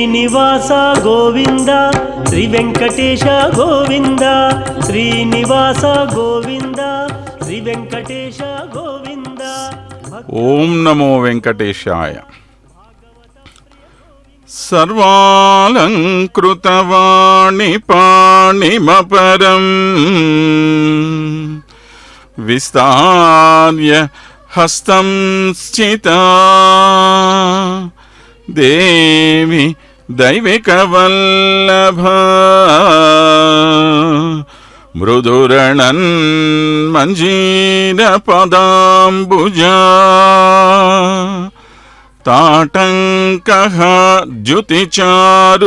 శ్రీనివాస గోవింద శ్రీ వెంకటేశ గోవింద శ్రీనివాస గోవింద శ్రీ వెంకటేశ గోవింద. ఓం నమో వెంకటేశాయ. సర్వాలంకృతవాణి పాణిమపరం విస్తార్య హస్తం స్థితా దేవి దైవికవల్లభ మృదురణన్ మంజీర పదాంబుజా తాటంకః ద్యుతిచారుగండఫలక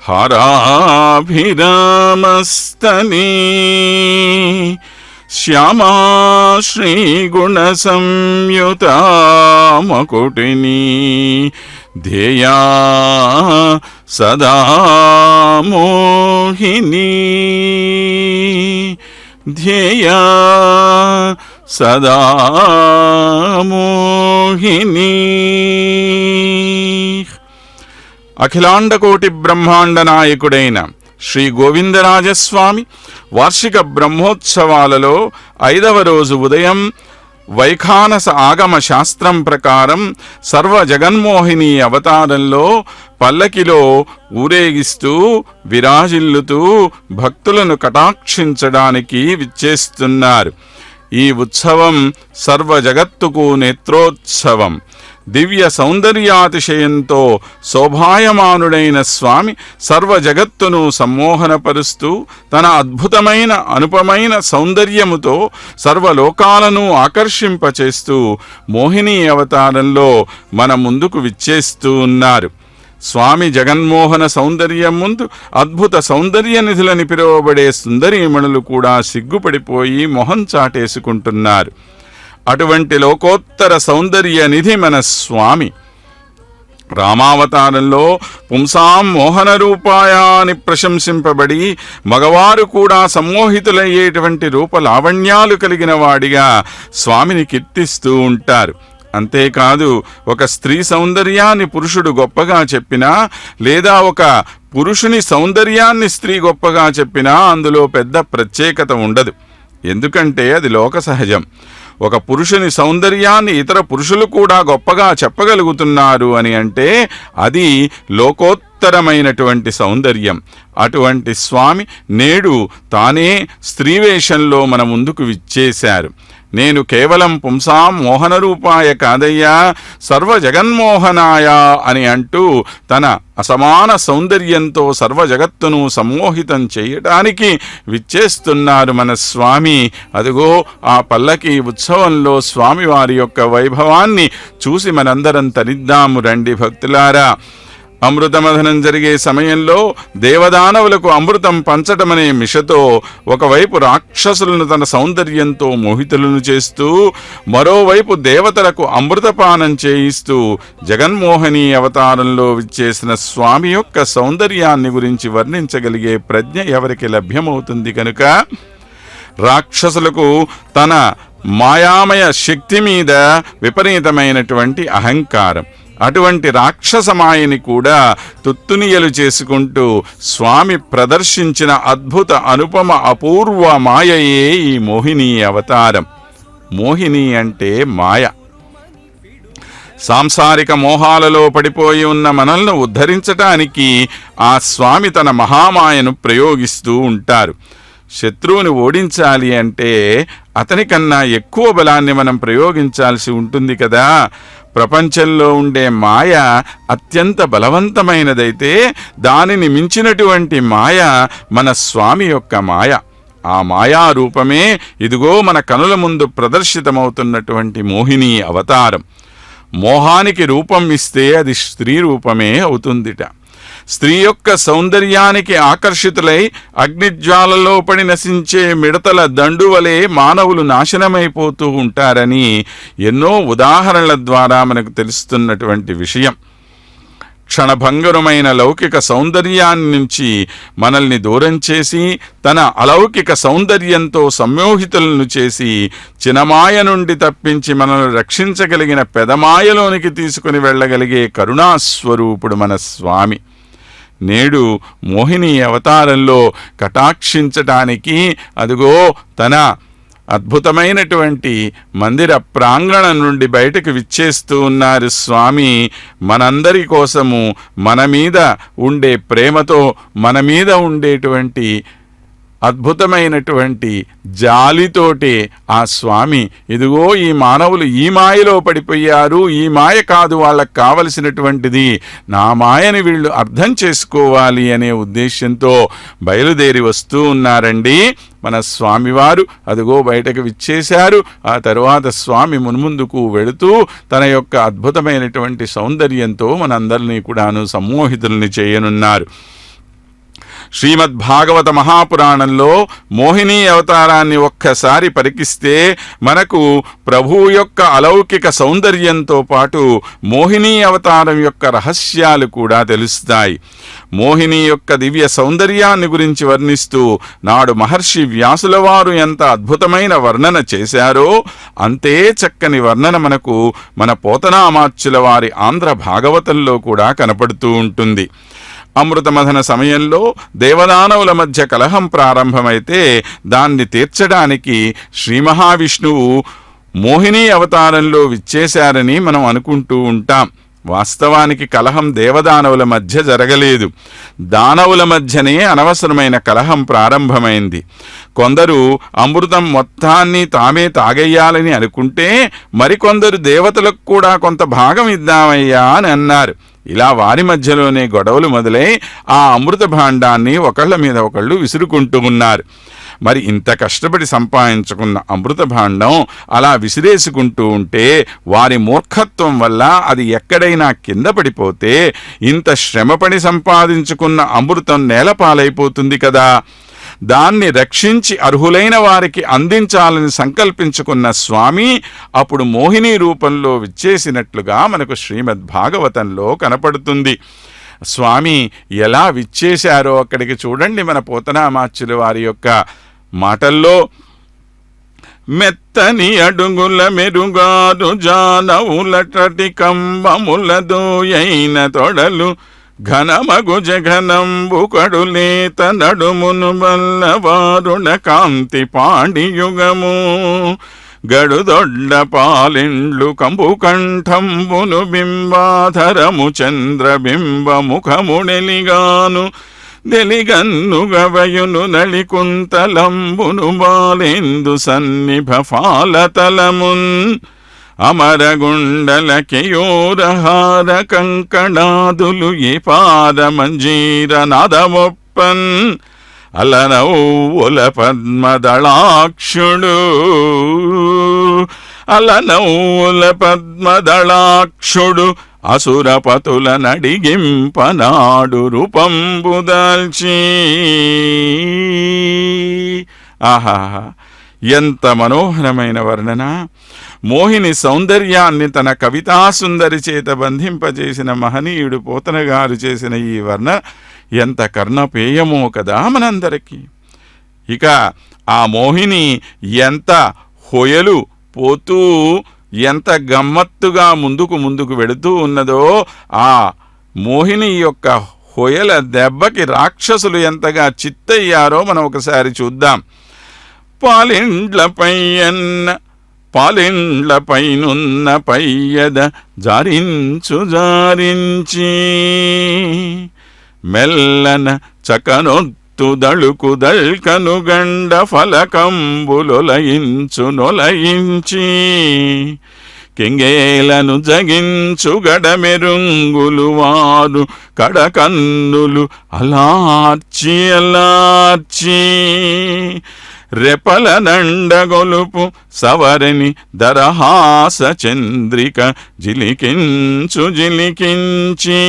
హరాభిరామస్తనీ శ్యామా శ్రీగుణసంయుతా మకుటినీ ధ్యేయా సదా మోహినీ ధ్యేయా సదా మోహినీ. అఖిలాండకోటి బ్రహ్మాండ నాయకుడైన శ్రీ గోవిందరాజస్వామి వార్షిక బ్రహ్మోత్సవాలలో 5వ రోజు ఉదయం వైఖానస ఆగమ శాస్త్రం ప్రకారం సర్వ జగన్మోహిని అవతారంలో పల్లకిలో ఊరేగిస్తూ విరాజిల్లుతూ భక్తులను కటాక్షించడానికి విచ్చేస్తున్నారు. ఈ ఉత్సవం సర్వ జగత్తుకు నేత్రోత్సవం. దివ్య సౌందర్యాతిశయంతో శోభాయమానుడైన స్వామి సర్వ జగత్తును సమ్మోహనపరుస్తూ తన అద్భుతమైన అనుపమైన సౌందర్యముతో సర్వలోకాలను ఆకర్షింపచేస్తూ మోహిని అవతారంలో మన ముందుకు విచ్చేస్తూ ఉన్నారు. స్వామి జగన్మోహన సౌందర్యం ముందు అద్భుత సౌందర్య నిధులని పిలువబడే సుందరీమణులు కూడా సిగ్గుపడిపోయి మొహం చాటేసుకుంటున్నారు. అటువంటి లోకోత్తర సౌందర్య నిధి మన స్వామి. రామావతారంలో పుంసాం మోహన రూపాయ అని ప్రశంసింపబడి మగవారు కూడా సమ్మోహితులయ్యేటువంటి రూపలావణ్యాలు కలిగిన వాడిగా స్వామిని కీర్తిస్తూ ఉంటారు. అంతేకాదు, ఒక స్త్రీ సౌందర్యాన్ని పురుషుడు గొప్పగా చెప్పినా లేదా ఒక పురుషుని సౌందర్యాన్ని స్త్రీ గొప్పగా చెప్పినా అందులో పెద్ద ప్రత్యేకత ఉండదు. ఎందుకంటే అది లోక సహజం. ఒక పురుషుని సౌందర్యాన్ని ఇతర పురుషులు కూడా గొప్పగా చెప్పగలుగుతున్నారు అని అంటే అది లోకోత్తరమైనటువంటి సౌందర్యం. అటువంటి స్వామి నేడు తానే స్త్రీవేషంలో మన ముందుకు విచ్చేశారు. నేను కేవలం పుంసాం మోహన రూపాయ కాదయ్యా, సర్వ జగన్మోహనాయ అని అంటూ తన అసమాన సౌందర్యంతో సర్వ జగత్తును సమ్మోహితం చేయడానికి విచ్చేస్తున్నారు మన స్వామి. అదిగో ఆ పల్లకి ఉత్సవంలో స్వామివారి యొక్క వైభవాన్ని చూసి మనందరం తరిద్దాము రండి భక్తులారా. అమృతమథనం జరిగే సమయంలో దేవదానవులకు అమృతం పంచటమనే మిషతో ఒకవైపు రాక్షసులను తన సౌందర్యంతో మోహితులను చేస్తూ మరోవైపు దేవతలకు అమృతపానం చేయిస్తూ జగన్మోహిని అవతారంలో విచ్చేసిన స్వామి యొక్క సౌందర్యాన్ని గురించి వర్ణించగలిగే ప్రజ్ఞ ఎవరికి లభ్యమవుతుంది కనుక రాక్షసులకు తన మాయామయ శక్తి మీద విపరీతమైనటువంటి అహంకారం. అటువంటి రాక్షసమాయని కూడా తుత్తునియలు చేసుకుంటూ స్వామి ప్రదర్శించిన అద్భుత అనుపమ అపూర్వ మాయయే ఈ మోహిని అవతారం. మోహిని అంటే మాయ. సాంసారిక మోహాలలో పడిపోయి ఉన్న మనల్ని ఉద్ధరించటానికి ఆ స్వామి తన మహామాయను ప్రయోగిస్తూ ఉంటారు. శత్రువుని ఓడించాలి అంటే అతనికన్నా ఎక్కువ బలాన్ని మనం ప్రయోగించాల్సి ఉంటుంది కదా. ప్రపంచంలో ఉండే మాయ అత్యంత బలవంతమైనదైతే దానిని మించినటువంటి మాయ మన స్వామి యొక్క మాయ. ఆ మాయా రూపమే ఇదిగో మన కనుల ముందు ప్రదర్శితమవుతున్నటువంటి మోహిని అవతారం. మోహానికి రూపం ఇస్తే అది స్త్రీ రూపమే అవుతుందిట. స్త్రీ యొక్క సౌందర్యానికి ఆకర్షితులై అగ్నిజ్వాలలో పడి నశించే మిడతల దండువలే మానవులు నాశనమైపోతూ ఉంటారని ఎన్నో ఉదాహరణల ద్వారా మనకు తెలుస్తున్నటువంటి విషయం. క్షణభంగురమైన లౌకిక సౌందర్యాన్ని నుంచి మనల్ని దూరం చేసి తన అలౌకిక సౌందర్యంతో సంమోహితులను చేసి చినమాయ నుండి తప్పించి మనల్ని రక్షించగలిగిన పెదమాయలోనికి తీసుకుని వెళ్ళగలిగే కరుణాస్వరూపుడు మన స్వామి. నేడు మోహిని అవతారంలో కటాక్షించటానికి అదిగో తన అద్భుతమైనటువంటి మందిర ప్రాంగణం నుండి బయటకు విచ్చేస్తూ ఉన్నారు స్వామి. మనందరి కోసము మన మీద ఉండే ప్రేమతో, మన మీద ఉండేటువంటి అద్భుతమైనటువంటి జాలితోటే ఆ స్వామి ఇదిగో ఈ మానవులు ఈ మాయలో పడిపోయారు, ఈ మాయ కాదు వాళ్ళకు కావలసినటువంటిది, నా మాయని వీళ్ళు అర్థం చేసుకోవాలి అనే ఉద్దేశంతో బయలుదేరి వస్తూ ఉన్నారండి మన స్వామివారు. అదిగో బయటకు విచ్చేశారు. ఆ తరువాత స్వామి మున్ముందుకు వెళుతూ తన యొక్క అద్భుతమైనటువంటి సౌందర్యంతో మనందరినీ కూడాను సమ్మోహితుల్ని చేయనున్నారు. శ్రీమద్భాగవత మహాపురాణంలో మోహిని అవతారాన్ని ఒక్కసారి పరికిస్తే మనకు ప్రభువు యొక్క అలౌకిక సౌందర్యంతో పాటు మోహిని అవతారం యొక్క రహస్యాలు కూడా తెలుస్తాయి. మోహిని యొక్క దివ్య సౌందర్యాన్ని గురించి వర్ణిస్తూ నాడు మహర్షి వ్యాసుల వారు ఎంత అద్భుతమైన వర్ణన చేశారో అంతే చక్కని వర్ణన మనకు మన పోతనామాచ్యుల వారి ఆంధ్ర భాగవతంలో కూడా కనపడుతూ ఉంటుంది. అమృతమథన సమయంలో దేవదానవుల మధ్య కలహం ప్రారంభమైతే దాన్ని తీర్చడానికి శ్రీ మహావిష్ణువు మోహిని అవతారంలో విచ్చేశారని మనం అనుకుంటూ ఉంటాం. వాస్తవానికి కలహం దేవదానవుల మధ్య జరగలేదు, దానవుల మధ్యనే అనవసరమైన కలహం ప్రారంభమైంది. కొందరు అమృతం మొత్తాన్ని తామే తాగేయాలని అనుకుంటే మరికొందరు దేవతలకు కూడా కొంత భాగం ఇద్దామయ్యా అని అన్నారు. ఇలా వారి మధ్యలోనే గొడవలు మొదలై ఆ అమృత భాండాన్ని ఒకళ్ళ మీద ఒకళ్ళు విసురుకుంటూ ఉన్నారు. మరి ఇంత కష్టపడి సంపాదించుకున్న అమృత భాండం అలా విసిరేసుకుంటూ ఉంటే వారి మూర్ఖత్వం వల్ల అది ఎక్కడైనా కింద పడిపోతే ఇంత శ్రమపడి సంపాదించుకున్న అమృతం నేలపాలైపోతుంది కదా. దాన్ని రక్షించి అర్హులైన వారికి అందించాలని సంకల్పించుకున్న స్వామి అప్పుడు మోహిని రూపంలో విచ్చేసినట్లుగా మనకు శ్రీమద్భాగవతంలో కనపడుతుంది. స్వామి ఎలా విచ్చేశారో అక్కడికి చూడండి. మన పోతనామాచ్యుల వారి యొక్క మాటల్లో మెత్తని అడుగుల మెరుగారు జానవులటి కంబములదోయైన తొడలు ఘనమగు జఘనంబు కడులేత నడుమును బల్లవారుణ కాంతి పాండియుగము గడుదొడ్డ పాలిండ్లు కంబు కంఠంబును బింబాధరము చంద్రబింబముఖమునెలిగాను దెలిగన్ను గవయును నళికుంతలంబును బాలేందు సన్నిభ ఫాలతలమున్ అమరగుండల కేయూరహార కంకణాదులు ఏ పాదమంజీర నాదమొప్పన్ అలనౌల పద్మదళాక్షుడు అలనౌల పద్మదళాక్షుడు అసురపతుల నడిగింపనాడు రూపంబుదాల్చి. ఆహా, ఎంత మనోహరమైన వర్ణన! మోహిని సౌందర్యాన్ని తన కవితాసుందరి చేత బంధింపజేసిన మహనీయుడు పోతన గారు చేసిన ఈ వర్ణ ఎంత కర్ణపేయమో కదా మనందరికీ. ఇక ఆ మోహిని ఎంత హొయలు పోతూ ఎంత గమ్మత్తుగా ముందుకు వెడుతూ ఉన్నదో, ఆ మోహిని యొక్క హొయల దెబ్బకి రాక్షసులు ఎంతగా చిత్తయ్యారో మనం ఒకసారి చూద్దాం. పాలిండ్లపైనున్న పయ్యద జారించి మెల్లన చకనొత్తు దళుకు దల్కను గండ ఫలకంబులొలయించి కెంగేలను జగించు గడమెరుంగులు వారు కడకన్నులు అలార్చి రెపల నండగొలుపు సవరిని దరహాస చంద్రిక జిలికించి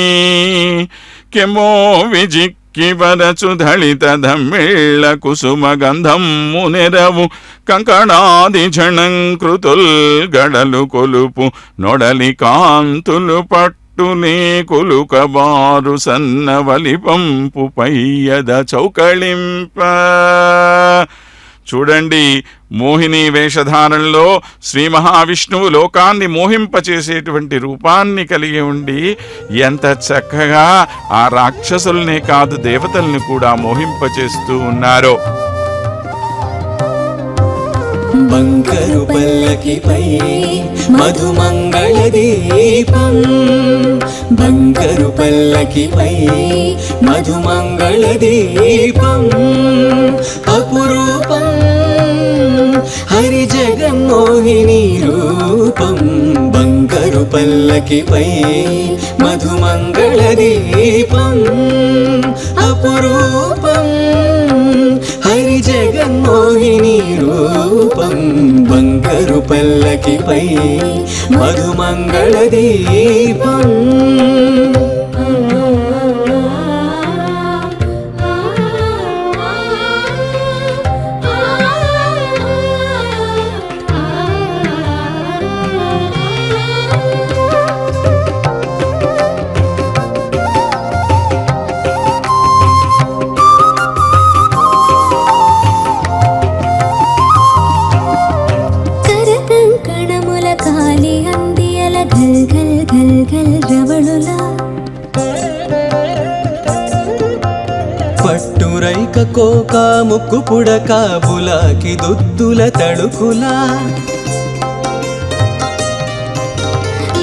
కెమో విజిక్కి వరచు దళిత ధమ్మిళ్ళ కుసుమ గంధమ్ము నెరవు కంకణాది ఝణంకృతుల్ గడలు కొలుపు నొడలి కాంతులు పట్టు పట్టునే కొలుకబారు సన్నవలి పంపు పయ్యద చౌకళింప. చూడండి, మోహిని వేషధారణలో శ్రీ మహావిష్ణువు లోకాన్ని మోహింపచేసేటువంటి రూపాన్ని కలిగి ఉండి ఎంత చక్కగా ఆ రాక్షసుల్నే కాదు దేవతల్ని కూడా మోహింపచేస్తూ ఉన్నారో. బంగారు పల్లకిపై మధుమంగళ దీపం, బంగారు పల్లకిపై మధుమంగళ దీపం, అపురూపం హరి జగన్మోహిని రూపం. బంగారు పల్లకిపై మధుమంగళ దీపం, అపురూపం హరి జగన్మోహిని రూపం. బంగారు పల్లకిపై మధుమంగళ దీపం. పట్టురైక కోక ముక్కు పుడక బులాకి దుద్దుల తడుకులా,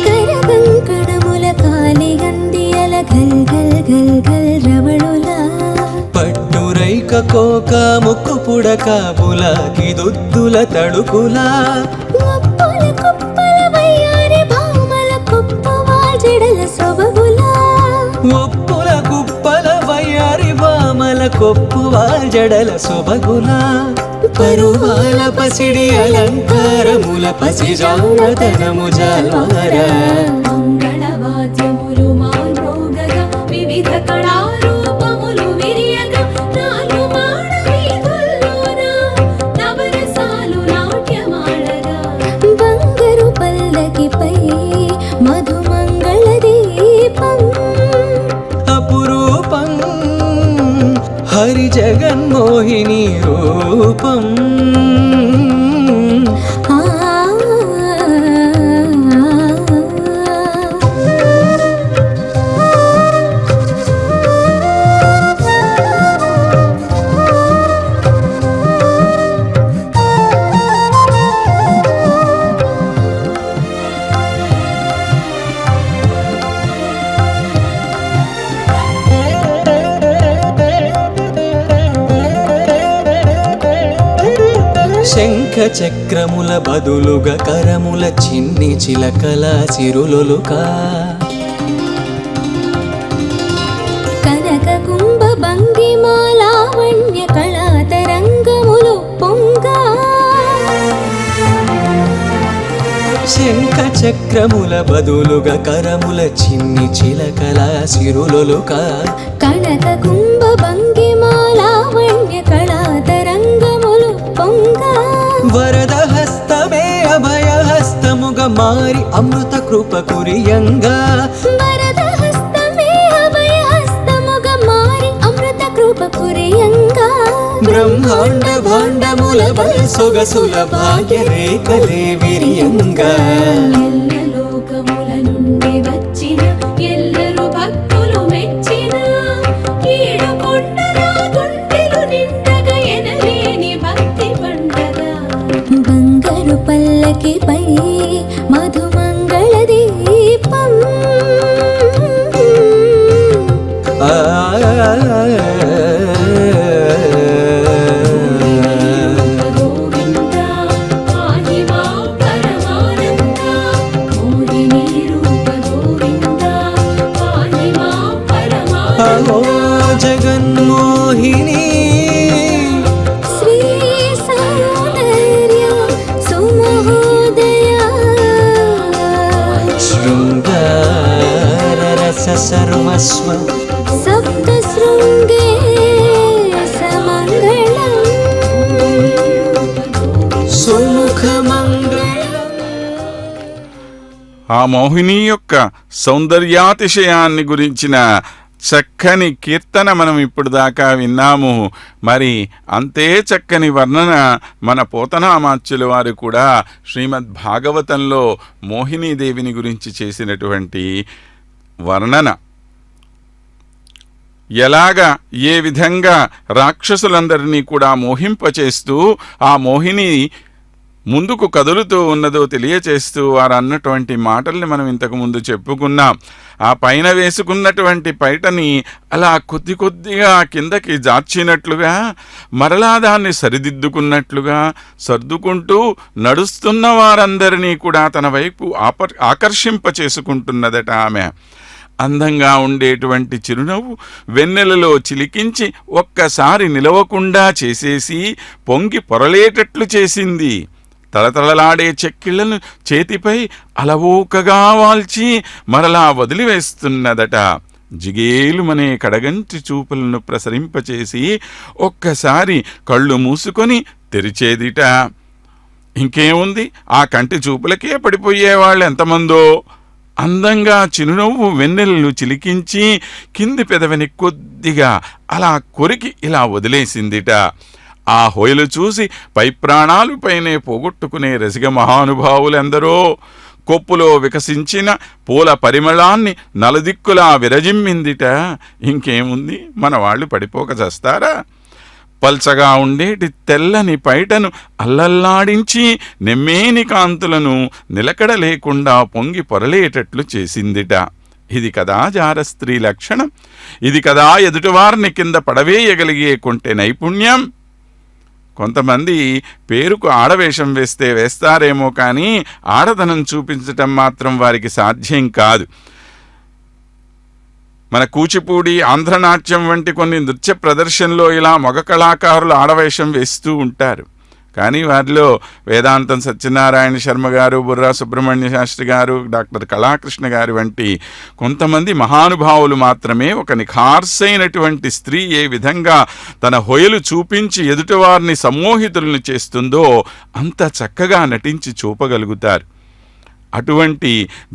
కరకంకణముల కాలి గందియల గల్ గల్ గల్ గల్ రవళులా. పట్టురైక కోక ముక్కు పుడక బులాకి దుద్దుల తడుకులా, ఒప్పుల కుప్పల వయ్యారి భామల కుప్పవాల్ జడల సొబగులా. ఒప్పుల కుప్పల వయ్యారి భామల కొప్పువాల్ జడల సొబగులా. పరువాల పసిడి అలంకారముల పసిజానతనము జాల్వార, మంగళవాద్యములు మాన్రోగగా వివిధ కళారూపములు విరియగా నాలు మాడ వీధుల్లోన నవరసాలు నాట్యమాడగా. బంగారు పల్లకిపై మధుమంగళ దీపం, అపురూపం హరి జగన్మోహిని రూపం. శంఖ చక్రముల బదులుగా కరముల చిన్ని చిలకల చిరులొలుక, కనక కుంభ భంగిమాలావణ్య కళాతరంగములు పొంగా. శంఖ చక్రముల బదులుగా కరముల చిన్ని చిలకల చిరులొలుక, కనక కుంభ భంగిమాలావణ్య కళాతరంగములు పొంగా. వరద హస్తమే అభయ హస్తముగా మారి అమృత కృప కురియంగా, వరద హస్తమే అభయ హస్తముగా మారి అమృత కృప కురియంగా. బ్రహ్మాండ భాండముల సొగసుల భాగ్య రేఖలే విరియంగా. ఎల్ల లోకముల నుండి వచ్చిన ఎల్లరు భక్తులు మెచ్చిన ఏడు కొండల గుండెలు నిండగా ఎనలేని భక్తి పండగ. బంగారు పల్లకిపై మధుమంగళ దీపం, గోవింద పాహి మాం పరమానంద. మోహిని రూప గోవింద పాహి మాం పరమానంద. అహో జగన్మోహిని శ్రీ సౌందర్య సుమహోదయ, శృంగార రస సర్వస్వం సప్త శృంగే సమంగళం. సుముఖ మంగళం. ఆ మోహిని యొక్క సౌందర్యాతిశయాన్ని గురించిన చక్కని కీర్తన మనం ఇప్పుడు దాకా విన్నాము. మరి అంతే చక్కని వర్ణన మన పోతనామాచ్యుల వారు కూడా శ్రీమద్ భాగవతంలో మోహినీదేవిని గురించి చేసినటువంటి వర్ణన, ఎలాగా ఏ విధంగా రాక్షసులందరినీ కూడా మోహింపచేస్తూ ఆ మోహిని ముందుకు కదులుతూ ఉన్నదో తెలియచేస్తూ వారు అన్నటువంటి మాటల్ని మనం ఇంతకుముందు చెప్పుకున్నాం. ఆ పైన వేసుకున్నటువంటి పైటని అలా కొద్ది కొద్దిగా కిందకి జార్చినట్లుగా, మరలా దాన్ని సరిదిద్దుకున్నట్లుగా సర్దుకుంటూ నడుస్తున్న వారందరినీ కూడా తన వైపు ఆకర్షింప చేసుకుంటున్నదట ఆమె. అందంగా ఉండేటువంటి చిరునవ్వు వెన్నెలలో చిలికించి ఒక్కసారి నిలవకుండా చేసేసి పొంగి పొరలేటట్లు చేసింది. తలతలలాడే చెక్కిళ్లను చేతిపై అలవోకగా వాల్చి మరలా వదిలివేస్తున్నదట. జిగేలుమనే కడగంటి చూపులను ప్రసరింపచేసి ఒక్కసారి కళ్ళు మూసుకొని తెరిచేదిట. ఇంకేముంది, ఆ కంటి చూపులకే పడిపోయేవాళ్ళు ఎంతమందో. అందంగా చిరునవ్వు వెన్నెలను చిలికించి కింది పెదవిని కొద్దిగా అలా కొరికి ఇలా వదిలేసిందిట. ఆ హోయలు చూసి పై ప్రాణాలు పైనే పోగొట్టుకునే రసిక మహానుభావులెందరో కొప్పులో వికసించిన పూల పరిమళాన్ని నలుదిక్కులా విరజిమ్మిందిట. ఇంకేముంది, మన వాళ్ళు పడిపోక చేస్తారా? పల్చగా ఉండేటి తెల్లని పైటను అల్లల్లాడించి నెమ్మేని కాంతులను నిలకడ లేకుండా పొంగి పొరలేటట్లు చేసిందిట. ఇది కదా జారస్త్రీ లక్షణం. ఇది కదా ఎదుటివారిని కింద పడవేయగలిగే కొంటె నైపుణ్యం. కొంతమంది పేరుకు ఆడవేషం వేస్తే వేస్తారేమో కానీ ఆడదనం చూపించటం మాత్రం వారికి సాధ్యం కాదు. మన కూచిపూడి, ఆంధ్రనాట్యం వంటి కొన్ని నృత్య ప్రదర్శనలో ఇలా మగ కళాకారులు ఆడవేషం వేస్తూ ఉంటారు. కానీ వారిలో వేదాంతం సత్యనారాయణ శర్మ గారు, బుర్రా సుబ్రహ్మణ్య శాస్త్రి గారు, డాక్టర్ కళాకృష్ణ గారు వంటి కొంతమంది మహానుభావులు మాత్రమే ఒక నిఖార్సైనటువంటి స్త్రీ ఏ విధంగా తన హొయలు చూపించి ఎదుటివారిని సమ్మోహితులను చేస్తుందో అంత చక్కగా నటించి చూపగలుగుతారు. అటువంటి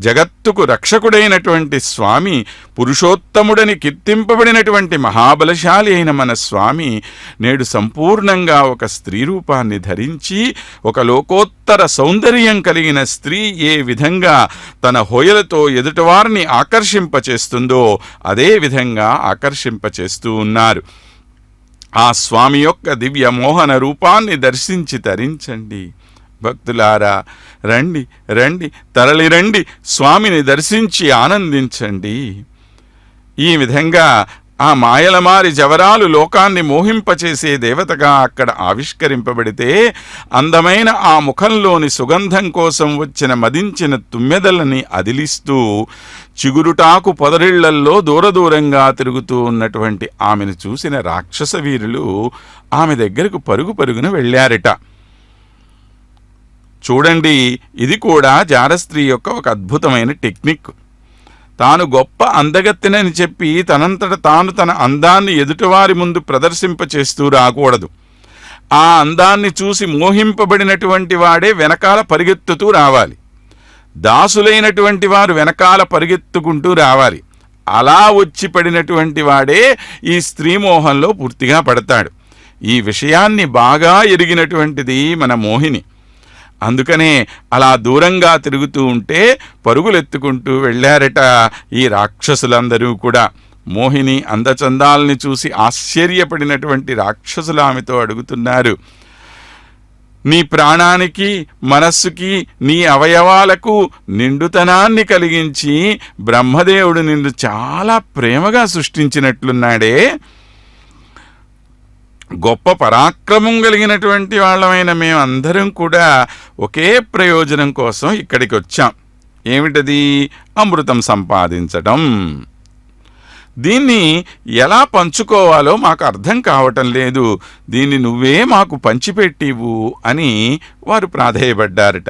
జగత్తుకు రక్షకుడైనటువంటి స్వామి, పురుషోత్తముడని కీర్తింపబడినటువంటి మహాబలశాలి అయిన మన స్వామి నేడు సంపూర్ణంగా ఒక స్త్రీ రూపాన్ని ధరించి ఒక లోకోత్తర సౌందర్యం కలిగిన స్త్రీ ఏ విధంగా తన హొయలతో ఎదుటివారిని ఆకర్షింపచేస్తుందో అదే విధంగా ఆకర్షింపచేస్తూ ఉన్నారు. ఆ స్వామి యొక్క దివ్య మోహన రూపాన్ని దర్శించి తరించండి. భక్తులారా, రండి రండి, తరలి రండి, స్వామిని దర్శించి ఆనందించండి. ఈ విధంగా ఆ మాయలమారి జవరాలు లోకాన్ని మోహింపచేసే దేవతగా అక్కడ ఆవిష్కరింపబడితే అందమైన ఆ ముఖంలోని సుగంధం కోసం వచ్చిన మదించిన తుమ్మెదలని అదిలిస్తూ చిగురుటాకు పొదరిళ్లల్లో దూరదూరంగా తిరుగుతూ ఉన్నటువంటి ఆమెను చూసిన రాక్షస వీరులు ఆమె దగ్గరకు పరుగు పరుగున వెళ్ళారట. చూడండి, ఇది కూడా జారస్త్రీ యొక్క ఒక అద్భుతమైన టెక్నిక్. తాను గొప్ప అందగత్తెనని చెప్పి తనంతట తాను తన అందాన్ని ఎదుటివారి ముందు ప్రదర్శింపచేస్తూ రాకూడదు. ఆ అందాన్ని చూసి మోహింపబడినటువంటి వాడే వెనకాల పరిగెత్తుతూ రావాలి. దాసులైనటువంటి వారు వెనకాల పరిగెత్తుకుంటూ రావాలి. అలా వచ్చి పడినటువంటి వాడే ఈ స్త్రీ మోహంలో పూర్తిగా పడతాడు. ఈ విషయాన్ని బాగా ఎరిగినటువంటిది మన మోహిని. అందుకనే అలా దూరంగా తిరుగుతూ ఉంటే పరుగులెత్తుకుంటూ వెళ్ళారట ఈ రాక్షసులందరూ కూడా. మోహిని అందచందాల్ని చూసి ఆశ్చర్యపడినటువంటి రాక్షసులు ఆమెతో అడుగుతున్నారు, నీ ప్రాణానికి, మనస్సుకి, నీ అవయవాలకు నిండుతనాన్ని కలిగించి బ్రహ్మదేవుడు నిన్ను చాలా ప్రేమగా సృష్టించినట్లున్నాడే, గొప్ప పరాక్రమం కలిగినటువంటి వాళ్ళమైన మేమందరం కూడా ఒకే ప్రయోజనం కోసం ఇక్కడికి వచ్చాం. ఏమిటది? అమృతం సంపాదించడం. దీన్ని ఎలా పంచుకోవాలో మాకు అర్థం కావటం లేదు, దీన్ని నువ్వే మాకు పంచిపెట్టివు అని వారు ప్రాధేయపడ్డారట.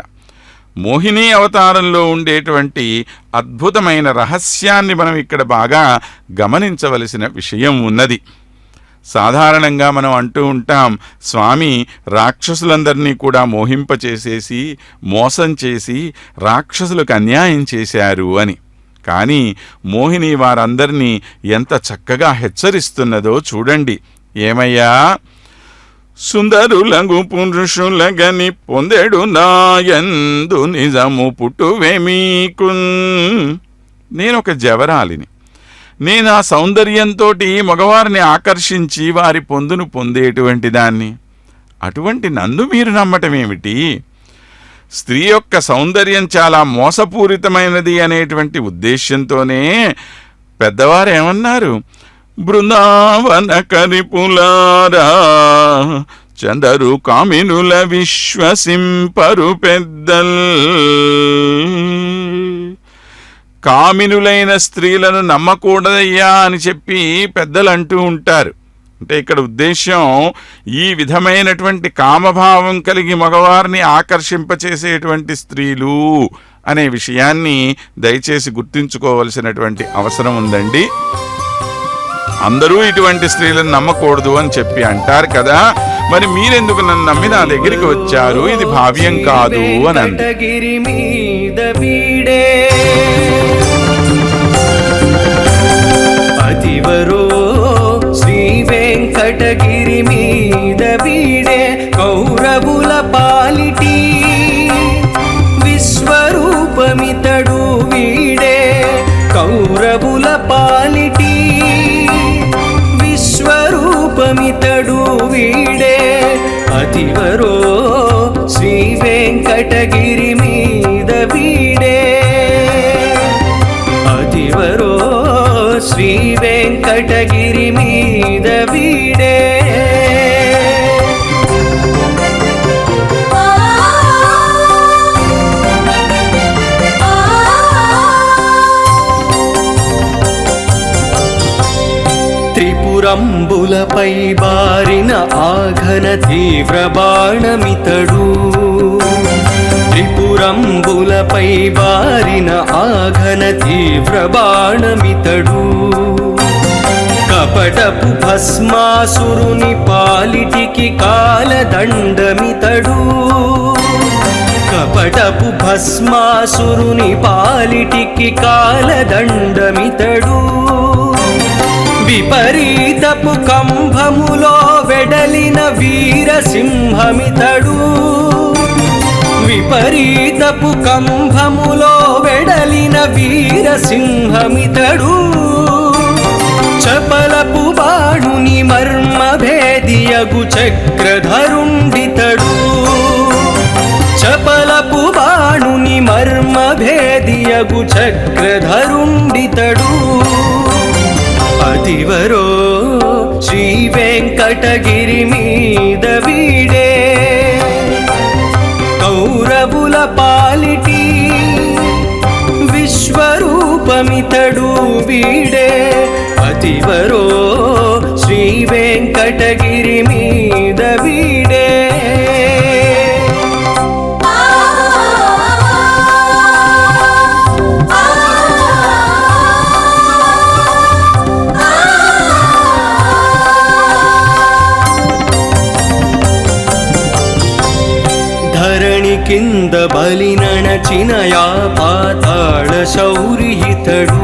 మోహిని అవతారంలో ఉండేటువంటి అద్భుతమైన రహస్యాన్ని మనం ఇక్కడ బాగా గమనించవలసిన విషయం ఉన్నది. సాధారణంగా మనం అంటూ ఉంటాం, స్వామి రాక్షసులందరినీ కూడా మోహింపచేసేసి మోసం చేసి రాక్షసులకు అన్యాయం చేశారు అని. కానీ మోహిని వారందరినీ ఎంత చక్కగా హెచ్చరిస్తున్నదో చూడండి. ఏమయ్యా, సుందరులగు పురుషులగని పొందెడు నాయందు నిజము పుట్టువేమీకు. నేనొక జవరాలిని, నేను ఆ సౌందర్యంతో మగవారిని ఆకర్షించి వారి పొందును పొందేటువంటి దాన్ని. అటువంటి నన్ను మీరు నమ్మటమేమిటి? స్త్రీ యొక్క సౌందర్యం చాలా మోసపూరితమైనది అనేటువంటి ఉద్దేశ్యంతోనే పెద్దవారు ఏమన్నారు, బృందావన కరిపులారా చందరు కామినుల విశ్వసింపరు పెద్దల్. కామినులైన స్త్రీలను నమ్మకూడదయ్యా అని చెప్పి పెద్దలు అంటూ ఉంటారు. అంటే ఇక్కడ ఉద్దేశ్యం ఈ విధమైనటువంటి కామభావం కలిగి మగవారిని ఆకర్షింపచేసేటువంటి స్త్రీలు అనే విషయాన్ని దయచేసి గుర్తుంచుకోవలసినటువంటి అవసరం ఉందండి. అందరూ ఇటువంటి స్త్రీలను నమ్మకూడదు అని చెప్పి అంటారు కదా, మరి మీరెందుకు నన్ను నమ్మి నా దగ్గరికి వచ్చారు? ఇది భావ్యం కాదు అని వెంకటగిరి మీద వీడే అతివరో శ్రీ వెంకటగిరి మీద వీడే కౌరవుల పాలిటి విశ్వరూపమితడు వీడే కౌరవుల పాలిటి విశ్వరూపమితడు వీడే అతివరో శ్రీ వెంకటగిరి మీద వీడే అతివరో శ్రీ వెంకటగిరి మీద వీడే. త్రిపురంబులపై బారిన ఆఘన తీవ్ర బాణమితడు త్రిపురంబులపై బారిన ఆఘన తీవ్ర బాణమితడు కపటపు భస్మాసురుని పాలిటికి కాలదండమితడు కపటపు భస్మాసురుని పాలిటికి కాలదండమితడు విపరీతపు కంభములో వెడలిన వీరసింహమితడు విపరీతపు కంభములో వెడలిన వీరసింహమితడు చపలపు బాణుని మర్మభేదియగు చక్రధరుండితడు చపలపు బాణుని మర్మభేదియగు చక్రధరుండితడు అతివరో శ్రీ వెంకటగిరి మీద వీడే కౌరవుల పాలిటి విశ్వరూపమితడు వీడే అతివరో శ్రీ వెంకటగిరి మీద వీడే. కింద బలి నణచినయా పాతాళ శౌరియితడు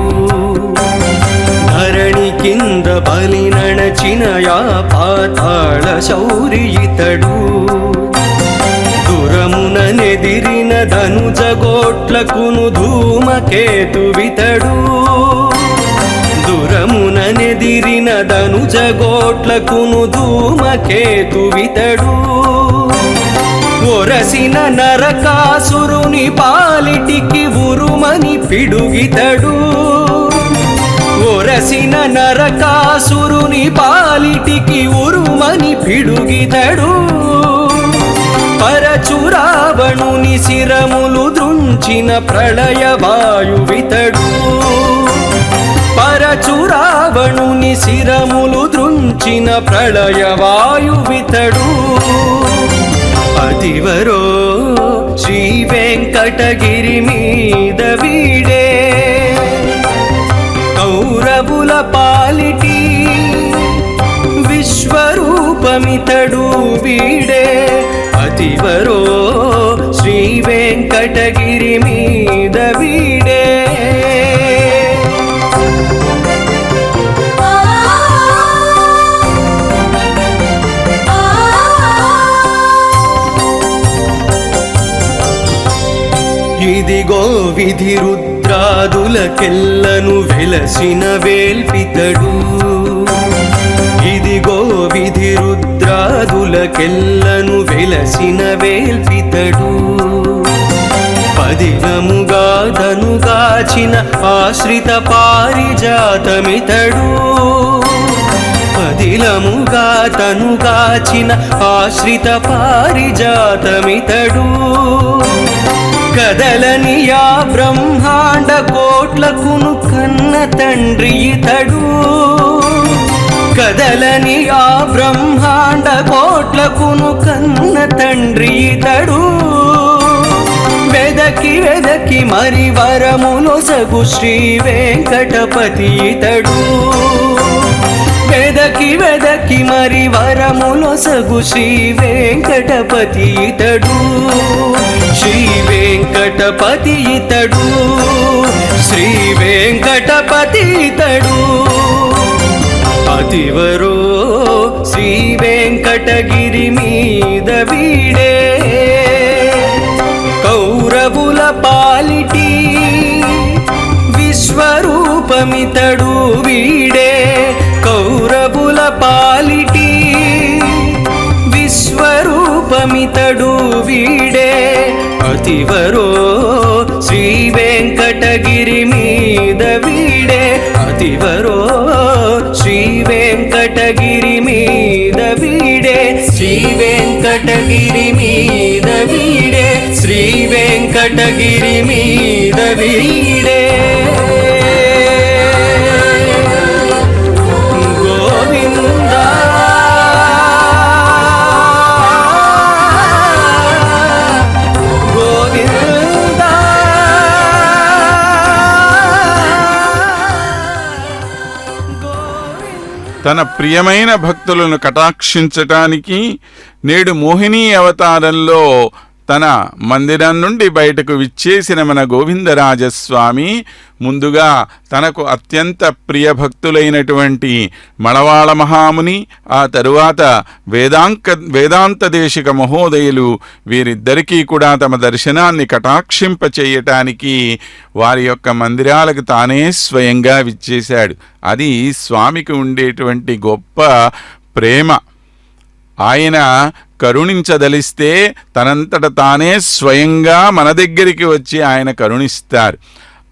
ధరణి కింద బలి నణచినయా పాతాళ శౌరియితడు దురమున నెదిరిన ధనుజగోట్లకును ధూమకేతువితడు దురమున నెదిరిన ధనుజగోట్లకును ధూమకేతువితడు ఒరసిన నరకాసురుని పాలిటికి ఉరుమని పిడుగితడు ఒరసిన నరకాసురుని పాలిటికి ఉరుమని పిడుగితడు పరచురావణుని శిరములు దృంచిన ప్రళయ వాయువితడు పరచురావణుని శిరములు దృంచిన ప్రళయ వాయువితడు అతివరో శ్రీ వెంకటగిరి మీద వీడే కౌరవుల పాలిటి విశ్వ స్వరూపమితడు వీడే అతివరో శ్రీ వెంకటగిరి మీద వీడే ఇదిగో విధి రుద్రాదులకెల్లను వెలసిన వేల్పితడు ఇదిగో విధి రుద్రాదులకెల్లను వెలసిన వేల్పితడు పదిలముగా తనుగాచిన ఆశ్రిత పారిజాతమితడు పదిలముగా తనుగాచిన ఆశ్రిత పారిజాతమితడు కదలని ఆ బ్రహ్మాండ కోట్లకును కన్న తండ్రి ఇతడు కదలని ఆ బ్రహ్మాండ కోట్లకును కన్న తండ్రి ఇతడు వెదకి వెదకి మరి వరములొసగు శ్రీ వెంకటపతి ఇతడు వెదకి వెదకి మరి వరములొసగు శ్రీ వెంకటపతి ఇతడు శ్రీ వెంకటపతి ఇతడు శ్రీ వెంకటపతి ఇతడు అతివరో శ్రీ వెంకటగిరి మీద వీడే కౌరవుల పాలిటి విశ్వరూపమితడు వీడే కౌరవుల పాలిటి విశ్వరూపమితడు వీడే అతివరో శ్రీ వెంకటగిరి మీద వీడే అతివరో శ్రీ వెంకటగిరి మీద వీడే శ్రీ వెంకటగిరి మీద వీడే శ్రీ వెంకటగిరి మీద వీడే తన ప్రియమైన భక్తులను కటాక్షించటానికి నేడు మోహిని అవతారంలో తన మందిరం నుండి బయటకు విచ్చేసిన మన గోవిందరాజస్వామి ముందుగా తనకు అత్యంత ప్రియ భక్తులైనటువంటి మణవాళ మహాముని ఆ తరువాత వేదాంత దేశిక మహోదయులు వీరిద్దరికీ కూడా తమ దర్శనాన్ని కటాక్షింపచేయటానికి వారి యొక్క మందిరాలకు తానే స్వయంగా విచ్చేశాడు. అది స్వామికి ఉండేటువంటి గొప్ప ప్రేమ. ఆయన కరుణించదలిస్తే తనంతట తానే స్వయంగా మన దగ్గరికి వచ్చి ఆయన కరుణిస్తారు.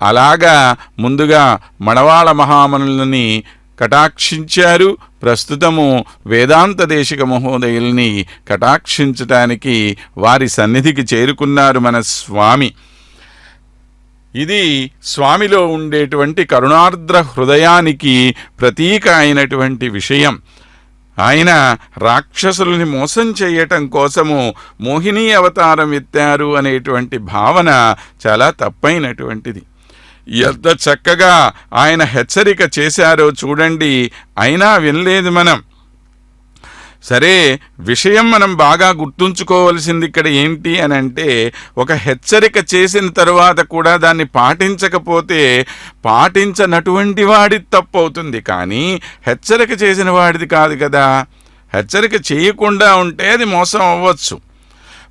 అలాగా ముందుగా మణవాళ మహామునులని కటాక్షించారు. ప్రస్తుతము వేదాంత దేశిక మహోదయుల్ని కటాక్షించటానికి వారి సన్నిధికి చేరుకున్నారు మన స్వామి. ఇది స్వామిలో ఉండేటువంటి కరుణార్ద్ర హృదయానికి ప్రతీక అయినటువంటి విషయం. ఆయన రాక్షసుల్ని మోసం చేయటం కోసము మోహిని అవతారం ఎత్తారు అనేటువంటి భావన చాలా తప్పైనటువంటిది. ఎంత చక్కగా ఆయన హెచ్చరిక చేశారో చూడండి. అయినా వినలేదు మనం. సరే, విషయం మనం బాగా గుర్తుంచుకోవలసింది ఇక్కడ ఏంటి అని అంటే, ఒక హెచ్చరిక చేసిన తరువాత కూడా దాన్ని పాటించకపోతే పాటించనటువంటి వాడిది తప్పు అవుతుంది, కానీ హెచ్చరిక చేసిన వాడిది కాదు కదా. హెచ్చరిక చేయకుండా ఉంటే అది మోసం అవ్వచ్చు.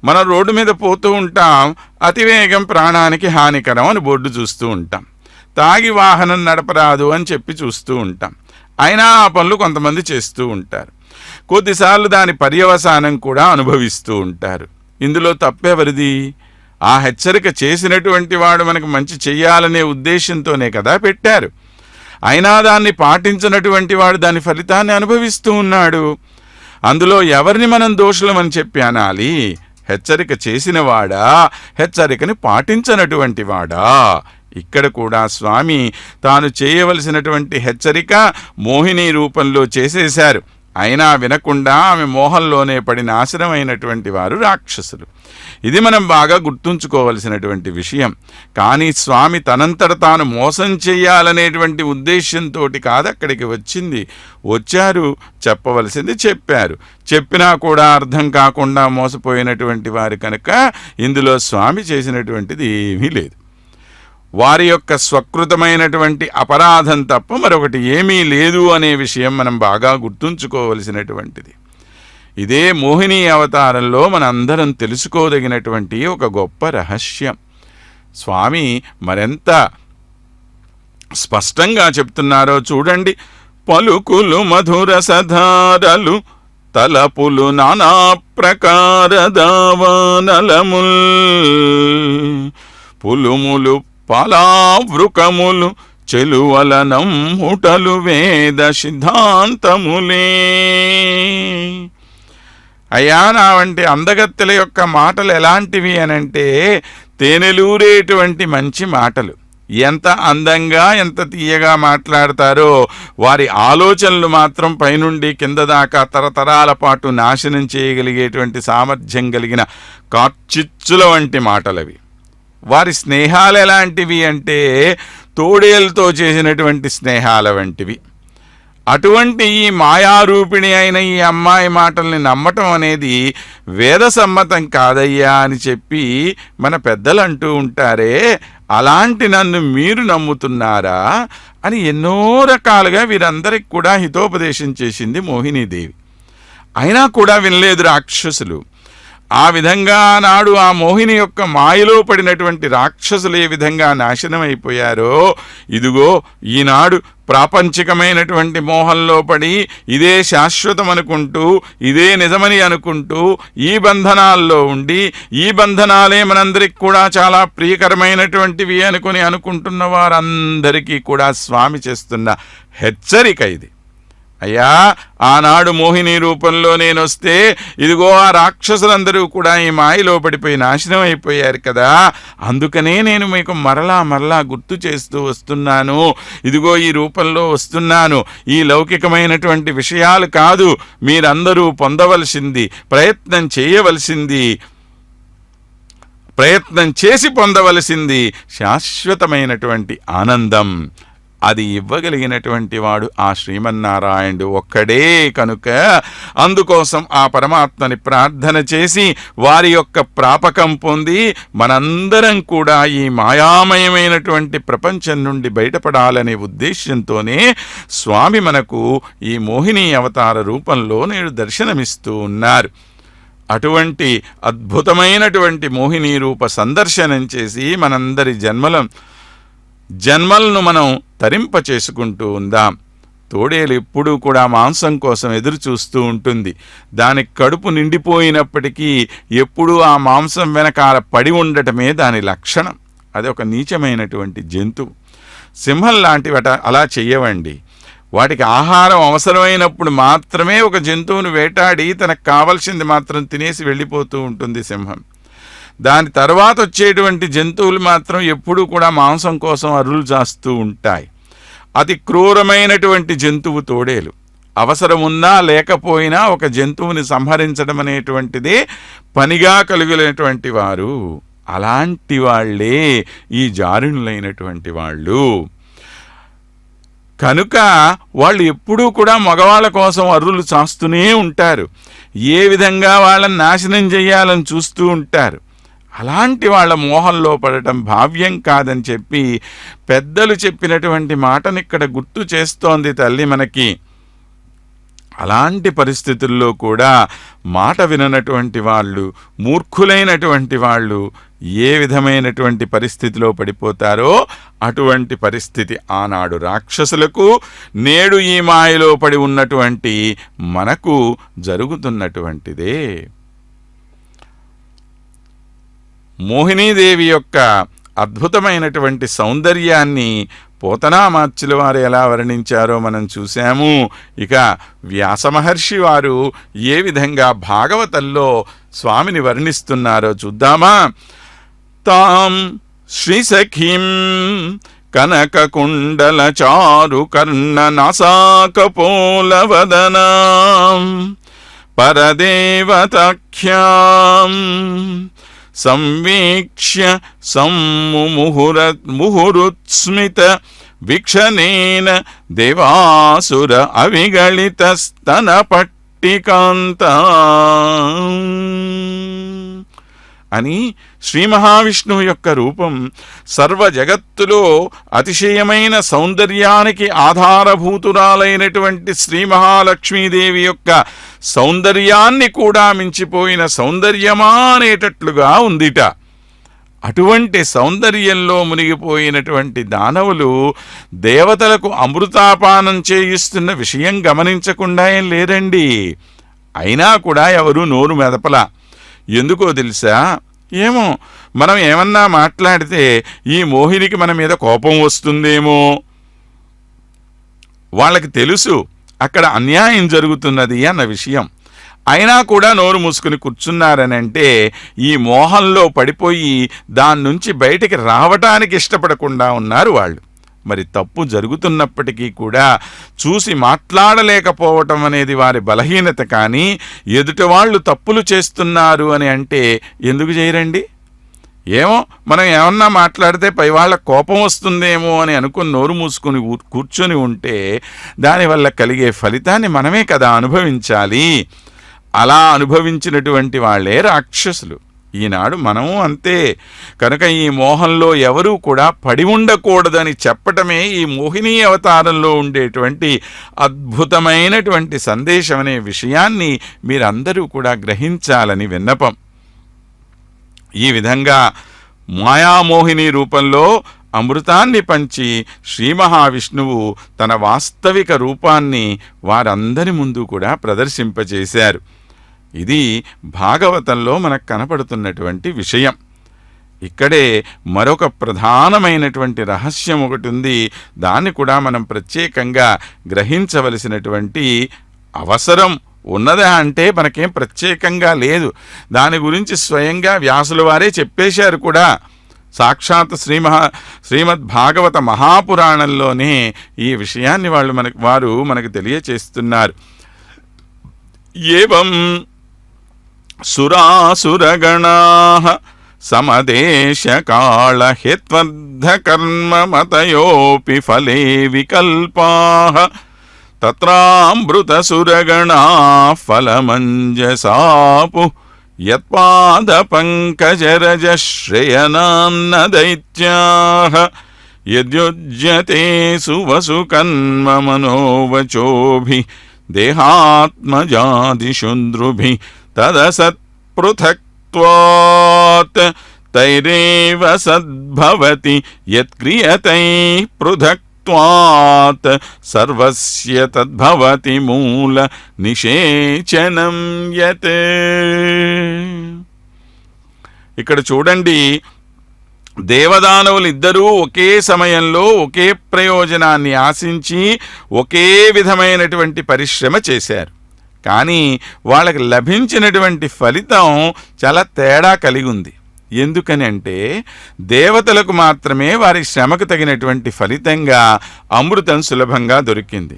మనం రోడ్డు మీద పోతూ ఉంటాం, అతివేగం ప్రాణానికి హానికరం అని బోర్డు చూస్తూ ఉంటాం. తాగి వాహనం నడపరాదు అని చెప్పి చూస్తూ ఉంటాం. అయినా ఆ పనులు కొంతమంది చేస్తూ ఉంటారు. కొద్దిసార్లు దాని పర్యవసానం కూడా అనుభవిస్తూ ఉంటారు. ఇందులో తప్పెవరిది? ఆ హెచ్చరిక చేసినటువంటి వాడు మనకు మంచి చెయ్యాలనే ఉద్దేశంతోనే కదా పెట్టారు. అయినా దాన్ని పాటించినటువంటి వాడు దాని ఫలితాన్ని అనుభవిస్తూ ఉన్నాడు. అందులో ఎవరిని మనం దోషులమని చెప్పి అనాలి? హెచ్చరిక చేసినవాడా, హెచ్చరికని పాటించనటువంటి వాడా? ఇక్కడ కూడా స్వామి తాను చేయవలసినటువంటి హెచ్చరిక మోహిని రూపంలో చేసేశారు. అయినా వినకుండా ఆమె మోహంలోనే పడి నాశనమైనటువంటి వారు రాక్షసులు. ఇది మనం బాగా గుర్తుంచుకోవలసినటువంటి విషయం. కానీ స్వామి తనంతట తాను మోసం చెయ్యాలనేటువంటి ఉద్దేశంతో కాదు అక్కడికి వచ్చింది. వచ్చారు, చెప్పవలసింది చెప్పారు. చెప్పినా కూడా అర్థం కాకుండా మోసపోయినటువంటి వారు కనుక ఇందులో స్వామి చేసినటువంటిది ఏమీ లేదు. వారి యొక్క స్వకృతమైనటువంటి అపరాధం తప్ప మరొకటి ఏమీ లేదు అనే విషయం మనం బాగా గుర్తుంచుకోవలసినటువంటిది. ఇదే మోహిని అవతారంలో మనందరం తెలుసుకోదగినటువంటి ఒక గొప్ప రహస్యం. స్వామి మరెంత స్పష్టంగా చెప్తున్నారో చూడండి. పలుకులు మధుర సధారలు, తలపులు నానా ప్రకార దావానలముల్, పులుములు పలావృకములు చెలువలనం హుటలు వేద సిద్ధాంతములే. అయ్యా, నా వంటి అందగత్తెల యొక్క మాటలు ఎలాంటివి అనంటే తేనెలూరేటువంటి మంచి మాటలు. ఎంత అందంగా ఎంత తీయగా మాట్లాడతారో వారి ఆలోచనలు మాత్రం పైనుండి కింద దాకా తరతరాల పాటు నాశనం చేయగలిగేటువంటి సామర్థ్యం కలిగిన కార్చిచ్చుల వంటి మాటలవి. వారి స్నేహాలు ఎలాంటివి అంటే తోడేలతో చేసినటువంటి స్నేహాల వంటివి. అటువంటి ఈ మాయారూపిణి అయిన ఈ అమ్మాయి మాటల్ని నమ్మటం అనేది వేద సమ్మతం కాదయ్యా అని చెప్పి మన పెద్దలు అంటూ ఉంటారే, అలాంటి నన్ను మీరు నమ్ముతున్నారా అని ఎన్నో రకాలుగా వీరందరికి కూడా హితోపదేశం చేసింది మోహినీదేవి. అయినా కూడా వినలేదు రాక్షసులు. ఆ విధంగా నాడు ఆ మోహిని యొక్క మాయలో పడినటువంటి రాక్షసులు ఏ విధంగా నాశనం అయిపోయారో, ఇదిగో ఈనాడు ప్రాపంచికమైనటువంటి మోహంలో పడి ఇదే శాశ్వతం అనుకుంటూ, ఇదే నిజమని అనుకుంటూ, ఈ బంధనాల్లో ఉండి ఈ బంధనాలే మనందరికి కూడా చాలా ప్రియకరమైనటువంటివి అనుకుంటున్న వారందరికీ కూడా స్వామి చేస్తున్న హెచ్చరిక ఇది. అయ్యా, ఆనాడు మోహిని రూపంలో నేను వస్తే ఇదిగో ఆ రాక్షసులందరూ కూడా ఈ మాయలో పడిపోయి నాశనం అయిపోయారు కదా, అందుకనే నేను మీకు మరలా మరలా గుర్తు చేస్తూ వస్తున్నాను. ఇదిగో ఈ రూపంలో వస్తున్నాను. ఈ లౌకికమైనటువంటి విషయాలు కాదు మీరందరూ పొందవలసింది, ప్రయత్నం చేయవలసింది, ప్రయత్నం చేసి పొందవలసింది శాశ్వతమైనటువంటి ఆనందం. అది ఇవ్వగలిగినటువంటి వాడు ఆ శ్రీమన్నారాయణుడు ఒక్కడే కనుక అందుకోసం ఆ పరమాత్మని ప్రార్థన చేసి వారి యొక్క ప్రాపకం పొంది మనందరం కూడా ఈ మాయామయమైనటువంటి ప్రపంచం నుండి బయటపడాలనే ఉద్దేశ్యంతోనే స్వామి మనకు ఈ మోహిని అవతార రూపంలో నేడు దర్శనమిస్తూ ఉన్నారు. అటువంటి అద్భుతమైనటువంటి మోహిని రూప సందర్శనం చేసి మనందరి జన్మలను మనం తరింప చేసుకుంటూ ఉందాం. తోడేలు ఎప్పుడూ కూడా మాంసం కోసం ఎదురు చూస్తూ ఉంటుంది. దానికి కడుపు నిండిపోయినప్పటికీ ఎప్పుడూ ఆ మాంసం వెనకాల పడి ఉండటమే దాని లక్షణం. అది ఒక నీచమైనటువంటి జంతువు. సింహం లాంటివి అలా చెయ్యవండి. వాటికి ఆహారం అవసరమైనప్పుడు మాత్రమే ఒక జంతువును వేటాడి తనకు కావలసింది మాత్రం తినేసి వెళ్ళిపోతూ ఉంటుంది సింహం. దాని తర్వాత వచ్చేటువంటి జంతువులు మాత్రం ఎప్పుడూ కూడా మాంసం కోసం అరులు చేస్తూ ఉంటాయి. అతి క్రూరమైనటువంటి జంతువు తోడేలు. అవసరం ఉన్నా లేకపోయినా ఒక జంతువుని సంహరించడం అనేటువంటిదే పనిగా కలిగినటువంటి వారు. అలాంటి వాళ్లే ఈ జారుణులైనటువంటి వాళ్ళు. కనుక వాళ్ళు ఎప్పుడూ కూడా మగవాళ్ళ కోసం అర్రులు చాస్తూనే ఉంటారు. ఏ విధంగా వాళ్ళని నాశనం చేయాలని చూస్తూ ఉంటారు. అలాంటి వాళ్ళ మోహంలో పడటం భావ్యం కాదని చెప్పి పెద్దలు చెప్పినటువంటి మాటని ఇక్కడ గుర్తు చేస్తోంది తల్లి మనకి. అలాంటి పరిస్థితుల్లో కూడా మాట విననటువంటి వాళ్ళు, మూర్ఖులైనటువంటి వాళ్ళు ఏ విధమైనటువంటి పరిస్థితిలో పడిపోతారో అటువంటి పరిస్థితి ఆనాడు రాక్షసులకు, నేడు ఈ మాయలో పడి ఉన్నటువంటి మనకు జరుగుతున్నటువంటిదే. మోహినీదేవి యొక్క అద్భుతమైనటువంటి సౌందర్యాన్ని పోతనామాచ్యుల వారు ఎలా వర్ణించారో మనం చూశాము. ఇక వ్యాసమహర్షి వారు ఏ విధంగా భాగవతంలో స్వామిని వర్ణిస్తున్నారో చూద్దామా. తాం శ్రీసఖీం కనకకుండల చారు కర్ణ నాసాకపోలవదనాం పరదేవతాఖ్యాం సంవీక్ష్య ముహురుత్స్మిత వీక్షణేన దేవాసుర అవిగళిత స్తన పట్టికాంత అని శ్రీ మహావిష్ణువు యొక్క రూపం సర్వ జగత్తులో అతిశయమైన సౌందర్యానికి ఆధారభూతురాలైనటువంటి శ్రీ మహాలక్ష్మీదేవి యొక్క సౌందర్యాన్ని కూడా మించిపోయిన సౌందర్యమా అనేటట్లుగా ఉందిట. అటువంటి సౌందర్యంలో మునిగిపోయినటువంటి దానవులు దేవతలకు అమృతాపానం చేయిస్తున్న విషయం గమనించకుండా ఏం లేరండి. అయినా కూడా ఎవరు నోరు మెదపలా. ఎందుకో తెలుసా? ఏమో, మనం ఏమన్నా మాట్లాడితే ఈ మోహినికి మన మీద కోపం వస్తుందేమో. వాళ్ళకి తెలుసు అక్కడ అన్యాయం జరుగుతున్నది అన్న విషయం. అయినా కూడా నోరు మూసుకుని కూర్చున్నారనంటే ఈ మోహంలో పడిపోయి దాని నుంచి బయటికి రావటానికి ఇష్టపడకుండా ఉన్నారు వాళ్ళు. మరి తప్పు జరుగుతున్నప్పటికీ కూడా చూసి మాట్లాడలేకపోవటం అనేది వారి బలహీనత. కానీ ఎదుటి వాళ్ళు తప్పులు చేస్తున్నారు అని అంటే ఎందుకు చేయరండి? ఏమో, మనం ఏమన్నా మాట్లాడితే పై వాళ్ళ కోపం వస్తుందేమో అని అనుకుని నోరు మూసుకుని కూర్చొని ఉంటే దానివల్ల కలిగే ఫలితాన్ని మనమే కదా అనుభవించాలి. అలా అనుభవించినటువంటి వాళ్ళే రాక్షసులు. ఈనాడు మనము అంతే. కనుక ఈ మోహంలో ఎవరూ కూడా పడి ఉండకూడదని చెప్పటమే ఈ మోహిని అవతారంలో ఉండేటువంటి అద్భుతమైనటువంటి సందేశం అనే విషయాన్ని మీరందరూ కూడా గ్రహించాలని విన్నపం. ఈ విధంగా మాయామోహిని రూపంలో అమృతాన్ని పంచి శ్రీ మహావిష్ణువు తన వాస్తవిక రూపాన్ని వారందరి ముందు కూడా ప్రదర్శింపచేశారు. ఇది భాగవతంలో మనకు కనపడుతున్నటువంటి విషయం. ఇక్కడే మరొక ప్రధానమైనటువంటి రహస్యం ఒకటి ఉంది. దాన్ని కూడా మనం ప్రత్యేకంగా గ్రహించవలసినటువంటి అవసరం ఉన్నదా అంటే మనకేం ప్రత్యేకంగా లేదు. దాని గురించి స్వయంగా వ్యాసుల వారే చెప్పేశారు కూడా. సాక్షాత్ శ్రీమద్ భాగవత మహాపురాణంలోనే ఈ విషయాన్ని వారు మనకు తెలియచేస్తున్నారు. ఏవం సురాసురగణాః సమదేశకాళహేత్వర్థకర్మమతయోపి ఫలే వికల్పాః తత్రామృతసురగణాః ఫలమంజసాపు యత్పాదపంకజరజశ్రయనాన్న దైత్యాః యద్యుజ్యతే సువసుకన్మమనోవచోభిః దేహాత్మజాదిశుంద్రుభిః తదసత్పృథక్త్వాత్ తైరేవ సద్భవతి యత్క్రియతైః పృథక్త్వాత్ సర్వస్య తద్భవతి మూల నిషేచనం యత్. ఇక్కడ చూడండి, దేవదానవులు ఇద్దరూ ఒకే సమయంలో ఒకే ప్రయోజనాన్ని ఆశించి ఒకే విధమైనటువంటి పరిశ్రమ చేశారు. కానీ వాళ్ళకి లభించినటువంటి ఫలితం చాలా తేడా కలిగి ఉంది. ఎందుకని అంటే దేవతలకు మాత్రమే వారి శ్రమకు తగినటువంటి ఫలితంగా అమృతం సులభంగా దొరికింది.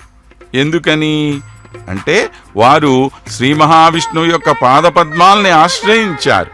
ఎందుకని అంటే వారు శ్రీ మహావిష్ణువు యొక్క పాదపద్మాల్ని ఆశ్రయించారు.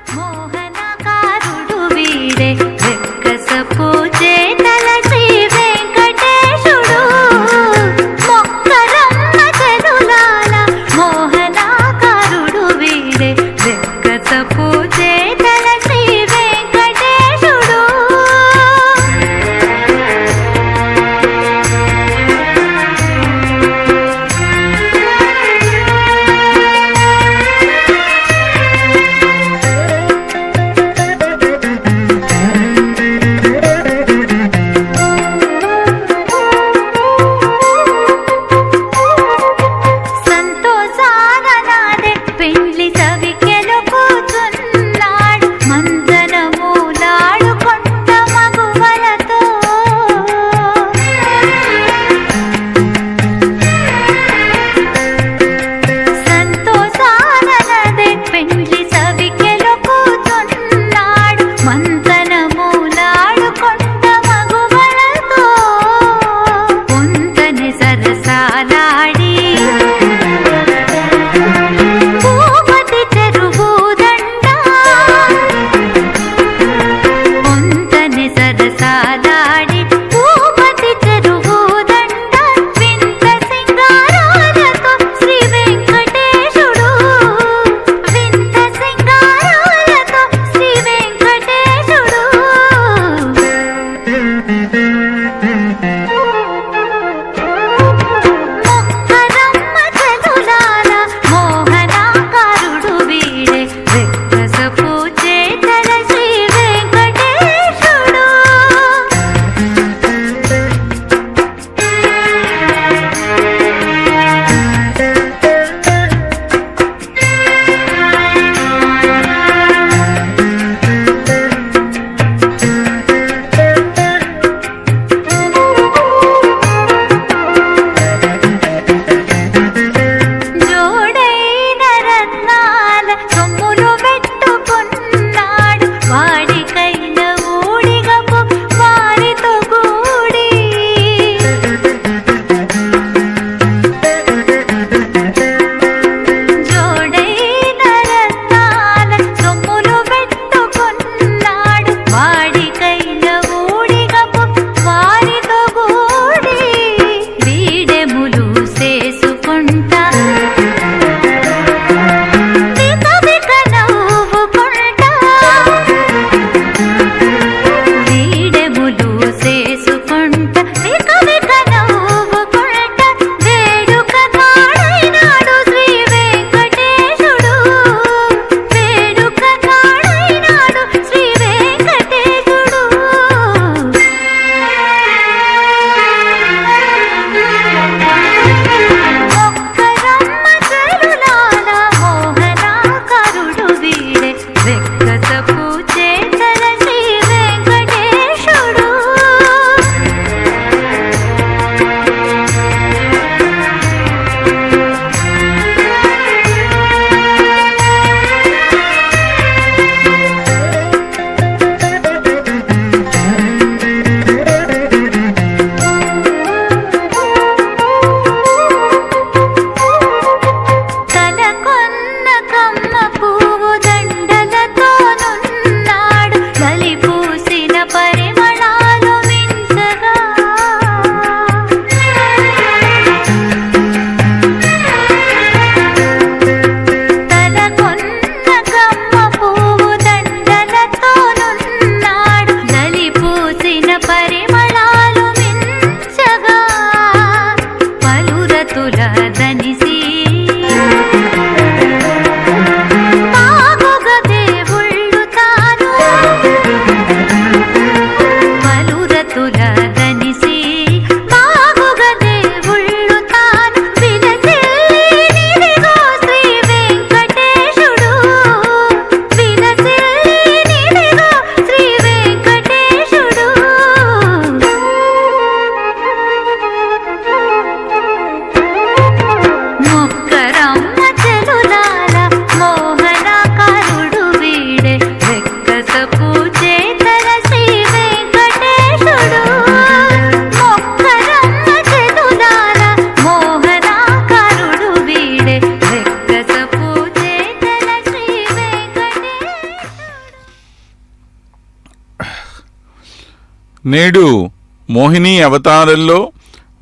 నేడు మోహిని అవతారంలో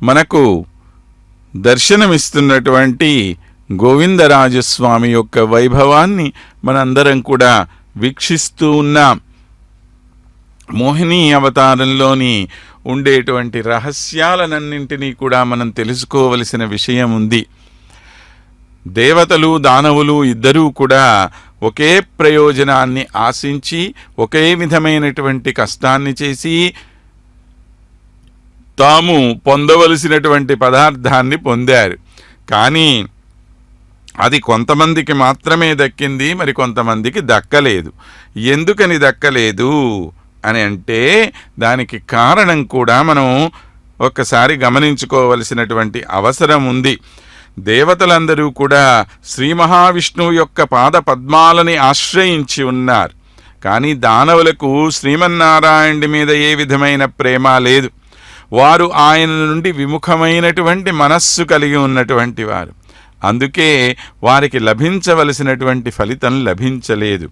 మనకు దర్శనమిస్తున్నటువంటి గోవిందరాజస్వామి యొక్క వైభవాన్ని మనందరం కూడా వీక్షిస్తూ ఉన్నాం. మోహిని అవతారంలోని ఉండేటువంటి రహస్యాలనన్నింటినీ కూడా మనం తెలుసుకోవలసిన విషయం ఉంది. దేవతలు దానవులు ఇద్దరూ కూడా ఒకే ప్రయోజనాన్ని ఆశించి ఒకే విధమైనటువంటి కష్టాన్ని చేసి తాము పొందవలసినటువంటి పదార్థాన్ని పొందారు. కానీ అది కొంతమందికి మాత్రమే దక్కింది, మరి కొంతమందికి దక్కలేదు. ఎందుకని దక్కలేదు అని అంటే దానికి కారణం కూడా మనం ఒక్కసారి గమనించుకోవలసినటువంటి అవసరం ఉంది. దేవతలందరూ కూడా శ్రీ మహావిష్ణువు యొక్క పాద పద్మాలని ఆశ్రయించి ఉన్నారు. కానీ దానవులకు శ్రీమన్నారాయణుడి మీద ఏ విధమైన ప్రేమ లేదు. వారు ఆయన నుండి విముఖమైనటువంటి మనస్సు కలిగి ఉన్నటువంటి వారు. అందుకే వారికి లభించవలసినటువంటి ఫలితం లభించలేదు.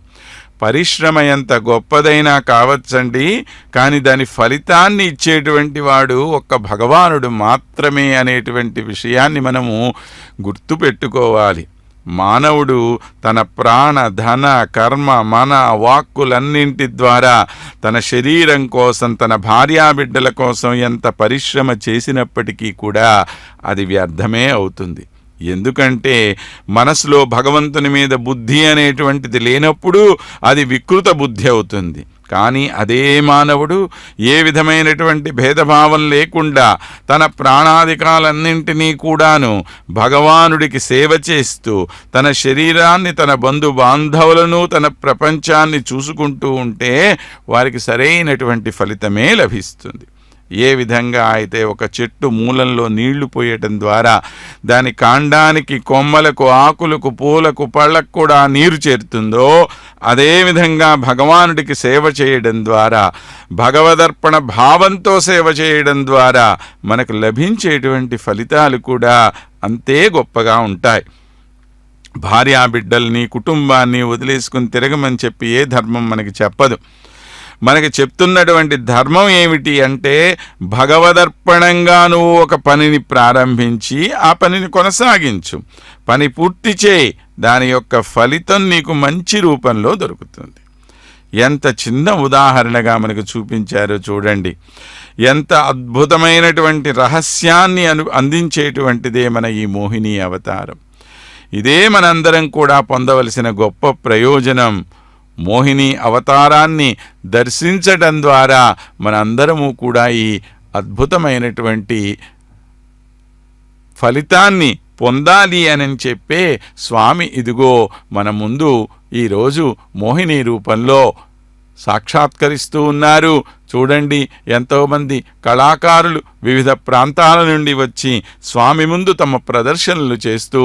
పరిశ్రమ ఎంత గొప్పదైనా కావచ్చండి, కానీ దాని ఫలితాన్ని ఇచ్చేటువంటి వాడు ఒక్క భగవానుడు మాత్రమే అనేటువంటి విషయాన్ని మనము గుర్తుపెట్టుకోవాలి. మానవుడు తన ప్రాణ ధన కర్మ మన వాక్కులన్నింటి ద్వారా తన శరీరం కోసం తన భార్యాబిడ్డల కోసం ఎంత పరిశ్రమ చేసినప్పటికీ కూడా అది వ్యర్థమే అవుతుంది. ఎందుకంటే మనసులో భగవంతుని మీద బుద్ధి అనేటువంటిది లేనప్పుడు అది వికృత బుద్ధి అవుతుంది. కానీ అదే మానవుడు ఏ విధమైనటువంటి భేదభావం లేకుండా తన ప్రాణాధికాలన్నింటినీ కూడాను భగవానుడికి సేవ చేస్తూ తన శరీరాన్ని తన బంధు బాంధవులను తన ప్రపంచాన్ని చూసుకుంటూ ఉంటే వారికి సరైనటువంటి ఫలితమే లభిస్తుంది. ఏ విధంగా అయితే ఒక చెట్టు మూలంలో నీళ్లు పోయటం ద్వారా దాని కాండానికి కొమ్మలకు ఆకులకు పూలకు పళ్ళకు కూడా నీరు చేరుతుందో అదేవిధంగా భగవానుడికి సేవ చేయడం ద్వారా భగవదర్పణ భావంతో సేవ చేయడం ద్వారా మనకు లభించేటువంటి ఫలితాలు కూడా అంతే గొప్పగా ఉంటాయి. భార్యాబిడ్డల్ని కుటుంబాన్ని వదిలేసుకుని తిరగమని చెప్పి ఏ ధర్మం మనకి చెప్పదు. మనకి చెప్తున్నటువంటి ధర్మం ఏమిటి అంటే భగవదర్పణంగా నువ్వు ఒక పనిని ప్రారంభించి ఆ పనిని కొనసాగించు, పని పూర్తి చేయి, దాని యొక్క ఫలితం నీకు మంచి రూపంలో దొరుకుతుంది. ఎంత చిన్న ఉదాహరణగా మనకు చూపించారో చూడండి. ఎంత అద్భుతమైనటువంటి రహస్యాన్ని అందించేటువంటిదే మన ఈ మోహిని అవతారం. ఇదే మనందరం కూడా పొందవలసిన గొప్ప ప్రయోజనం. మోహిని అవతారాన్ని దర్శించడం ద్వారా మనందరము కూడా ఈ అద్భుతమైనటువంటి ఫలితాన్ని పొందాలి అని చెప్పే స్వామి ఇదిగో మన ముందు ఈరోజు మోహిని రూపంలో సాక్షాత్కరిస్తూ ఉన్నారు. చూడండి, ఎంతోమంది కళాకారులు వివిధ ప్రాంతాల నుండి వచ్చి స్వామి ముందు తమ ప్రదర్శనలు చేస్తూ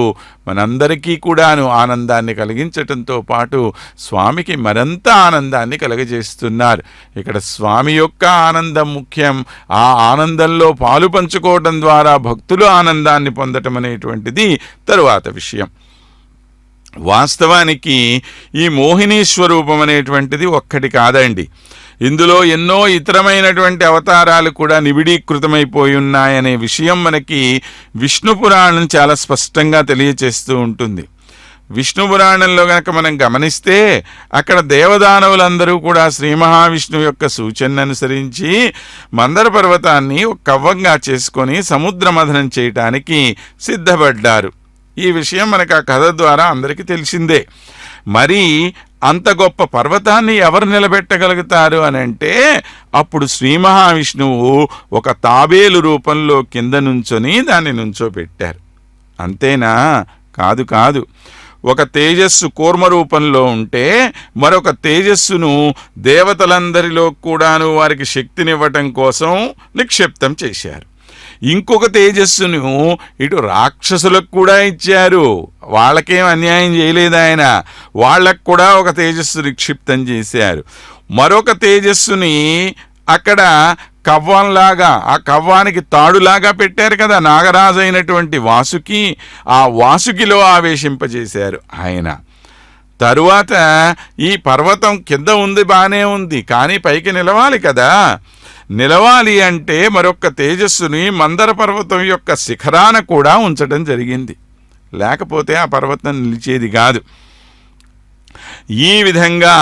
మనందరికీ కూడాను ఆనందాన్ని కలిగించటంతో పాటు స్వామికి మరింత ఆనందాన్ని కలుగజేస్తున్నారు. ఇక్కడ స్వామి యొక్క ఆనందం ముఖ్యం. ఆ ఆనందంలో పాలు పంచుకోవడం ద్వారా భక్తులు ఆనందాన్ని పొందటం అనేటువంటిది తరువాత విషయం. వాస్తవానికి ఈ మోహిని స్వరూపం అనేటువంటిది ఒక్కటి కాదండి. ఇందులో ఎన్నో ఇతరమైనటువంటి అవతారాలు కూడా నిబిడీకృతమైపోయి ఉన్నాయనే విషయం మనకి విష్ణు పురాణం చాలా స్పష్టంగా తెలియచేస్తూ ఉంటుంది. విష్ణు పురాణంలో గనక మనం గమనిస్తే అక్కడ దేవదానవులందరూ కూడా శ్రీ మహావిష్ణువు యొక్క సూచనను అనుసరించి మందర పర్వతాన్ని ఒక కవ్వంగా చేసుకొని సముద్ర మథనం చేయటానికి సిద్ధపడ్డారు. ఈ విషయం మనకు ఆ కథ ద్వారా అందరికీ తెలిసిందే. మరి అంత గొప్ప పర్వతాన్ని ఎవరు నిలబెట్టగలుగుతారు అని అంటే అప్పుడు శ్రీ మహావిష్ణువు ఒక తాబేలు రూపంలో కింద నుంచొని దాన్ని నుంచోబెట్టారు. అంతేనా? కాదు కాదు. ఒక తేజస్సు కూర్మ రూపంలో ఉంటే మరొక తేజస్సును దేవతలందరిలో కూడాను వారికి శక్తినివ్వటం కోసం నిక్షిప్తం చేశారు. ఇంకొక తేజస్సును ఇటు రాక్షసులకు కూడా ఇచ్చారు. వాళ్ళకేం అన్యాయం చేయలేదు ఆయన. వాళ్ళకు కూడా ఒక తేజస్సు నిక్షిప్తం చేశారు. మరొక తేజస్సుని అక్కడ కవ్వంలాగా, ఆ కవ్వానికి తాడులాగా పెట్టారు కదా నాగరాజు అయినటువంటి వాసుకి. ఆ వాసుకిలో ఆవేశింపజేశారు ఆయన. తరువాత ఈ పర్వతం కింద ఉంది, బాగానే ఉంది, కానీ పైకి నిలవాలి కదా. నిలవాలి అంటే మరొక్క తేజస్సుని మందర పర్వతం యొక్క శిఖరాన కూడా ఉంచడం జరిగింది. లేకపోతే ఆ పర్వతం నిలిచేది కాదు. ఈ విధంగా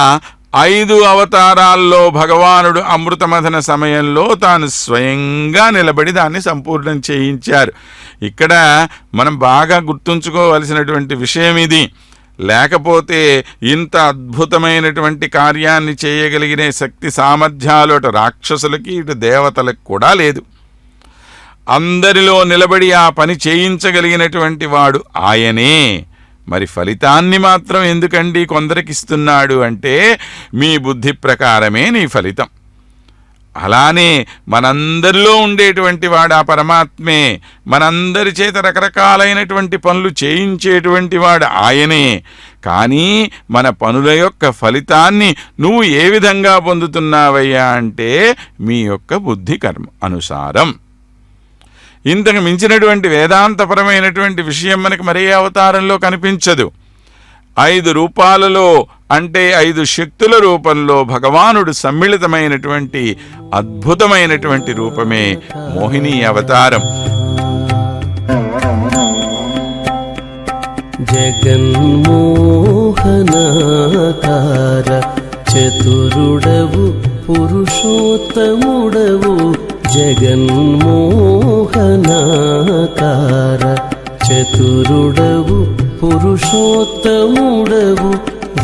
5 అవతారాల్లో భగవానుడు అమృతమథన సమయంలో తాను స్వయంగా నిలబడి దాన్ని సంపూర్ణం చేయించారు. ఇక్కడ మనం బాగా గుర్తుంచుకోవలసినటువంటి విషయం ఇది. లేకపోతే ఇంత అద్భుతమైనటువంటి కార్యాన్ని చేయగలిగిన శక్తి సామర్థ్యాలు అటు రాక్షసులకి ఇటు దేవతలకు కూడా లేదు. అందరిలో నిలబడి ఆ పని చేయించగలిగినటువంటి వాడు ఆయనే. మరి ఫలితాన్ని మాత్రం ఎందుకండి కొందరికిస్తున్నాడు అంటే మీ బుద్ధి ప్రకారమే నీ ఫలితం. అలానే మనందరిలో ఉండేటువంటి వాడు ఆ పరమాత్మే. మనందరి చేత రకరకాలైనటువంటి పనులు చేయించేటువంటి వాడు ఆయనే. కానీ మన పనుల యొక్క ఫలితాన్ని నువ్వు ఏ విధంగా పొందుతున్నావయ్యా అంటే మీ యొక్క బుద్ధి కర్మ అనుసారం. ఇంతకు మించినటువంటి వేదాంతపరమైనటువంటి విషయం మనకి మరే అవతారంలో కనిపించదు. 5 రూపాలలో అంటే 5 శక్తుల రూపంలో భగవానుడు సమ్మిళితమైనటువంటి అద్భుతమైనటువంటి రూపమే మోహిని అవతారం. జగన్మోహనాకార చతురుడవు పురుషోత్తముడవు. జగన్మోహనాకార చతురుడవు పురుషోత్తముడవు.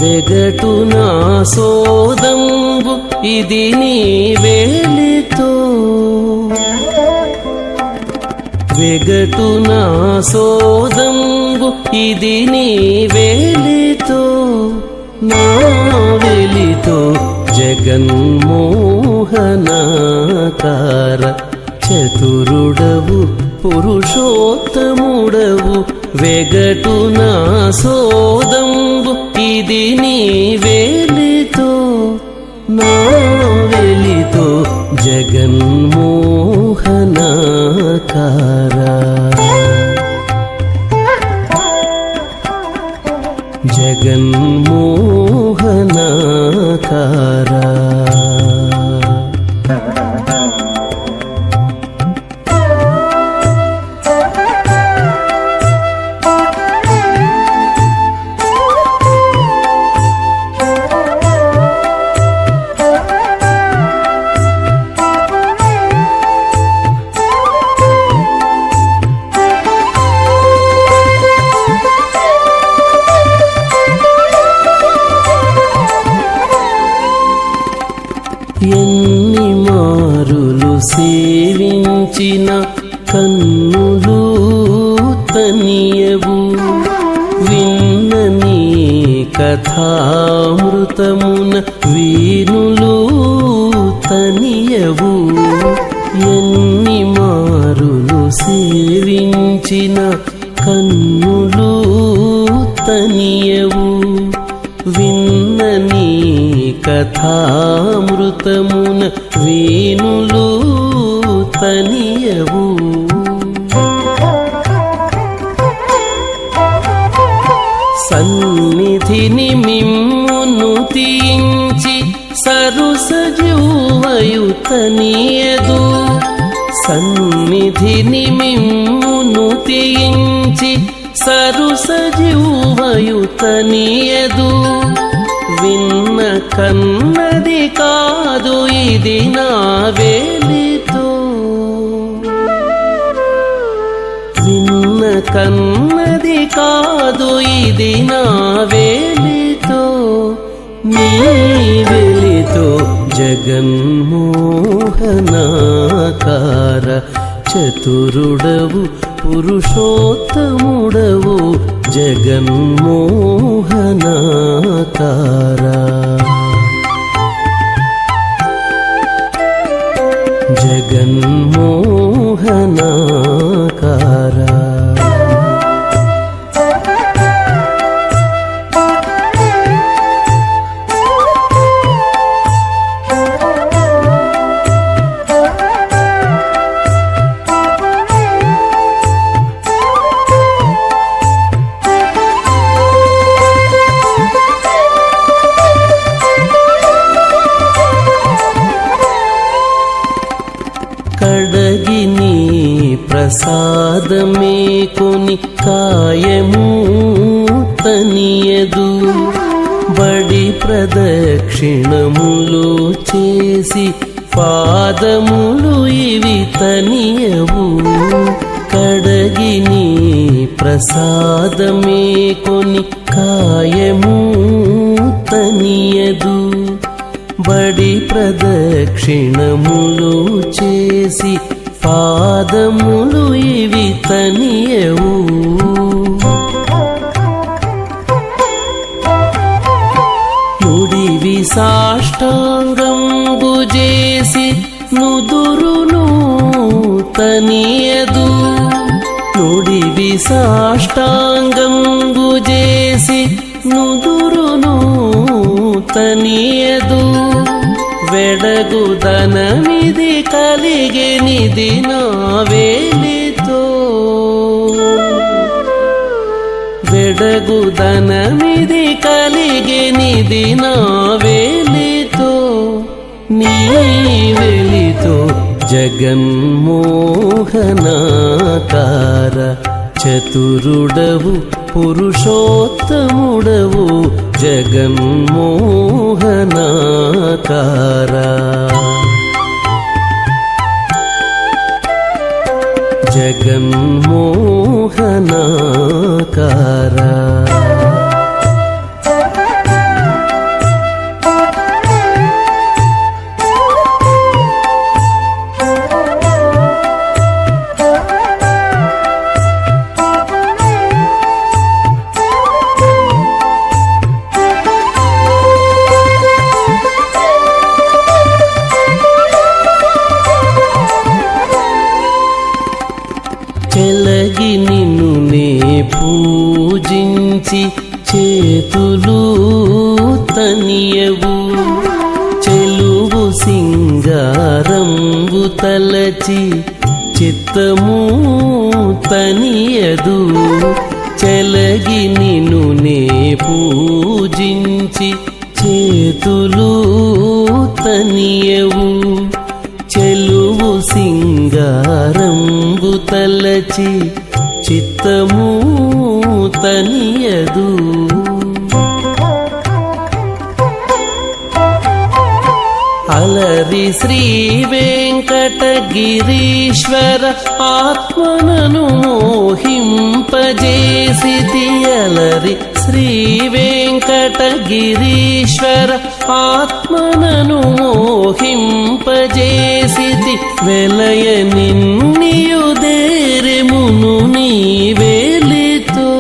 వెగటు నా సోదంబు ఇది నీ వేలితో. వెగటు నా సోదంబు ఇది నీ వేలితో. నా వెలితో జగన్మోహనాకార చతురుడవు పురుషోత్తముడవు. వెగటు నా సోదంబు ఇది నీ వేలితో. నా వెలితో జగన్మోహనాకార. జగన్మోహనాకార. ఎన్ని మారులు సేవించిన కన్నులు తనియవు. విన్న నీ కథామృతమున వీణులు తనియవు. ఎన్ని మారులు సేవించిన కన్నులు తనియవు. విన్న నీ కథామృతమున వీణులు తనియవు. సన్నిధిని మిమ్మును తీయించి సరుసజీవయు తనియదు. సన్నిధిని మిమ్మును తీయించి సరుసజీవయు తనియదు. విన్న కన్నది కాదు ఇది నా వేలితో. విన్న కన్నది కాదు ఇది నా వేలితో. నీ వెలితో జగన్మోహనాకార చతురుడవు పురుషోత్తముడవు. జగన్మోహనాకార. జగన్మోహనాకార. కొని కాయము తనియదు. బడి ప్రదక్షిణములు చేసి పాదములు ఇవి తనియవు. కడగిని ప్రసాదమే కొని కాయము తనియదు. బడి ప్రదక్షిణములు చేసి పాదములు ఇవి తనియవు. నుడివి సాష్టాంగంబు చేసి నుదురును తనియదు. నుడివి సాష్టాంగంబు చేసి నుదురును తనియదు. వెడగుదనమిది కలిగెనిది నా వేలితో. వెడగుదనమిది కలిగెనిది నా వేలితో. నీ వెలితో జగన్మోహనాకార చతురుడవు పురుషోత్తముడవు జగన్మోహనాకార. జగన్మోహనాకార. చెలగి నిన్ను నే పూజించి చేతులు తనియవు. చెలువు సింగారంబు తలచి చిత్తము తనియదు. చెలగి నిన్ను నే పూజించి చేతులు తనియవు. చెలువు సింగారంబు తలచి చిత్తము తనియదు. అలరి శ్రీ వెంకటగిరీశ్వర ఆత్మనను మోహింపజేసితి. అలరి శ్రీ వెంకటగిరీశ్వర ఆత్మనను మోహింపజేసితి. వెలయ నిన్నియుదేరెమును నీ వేలితో.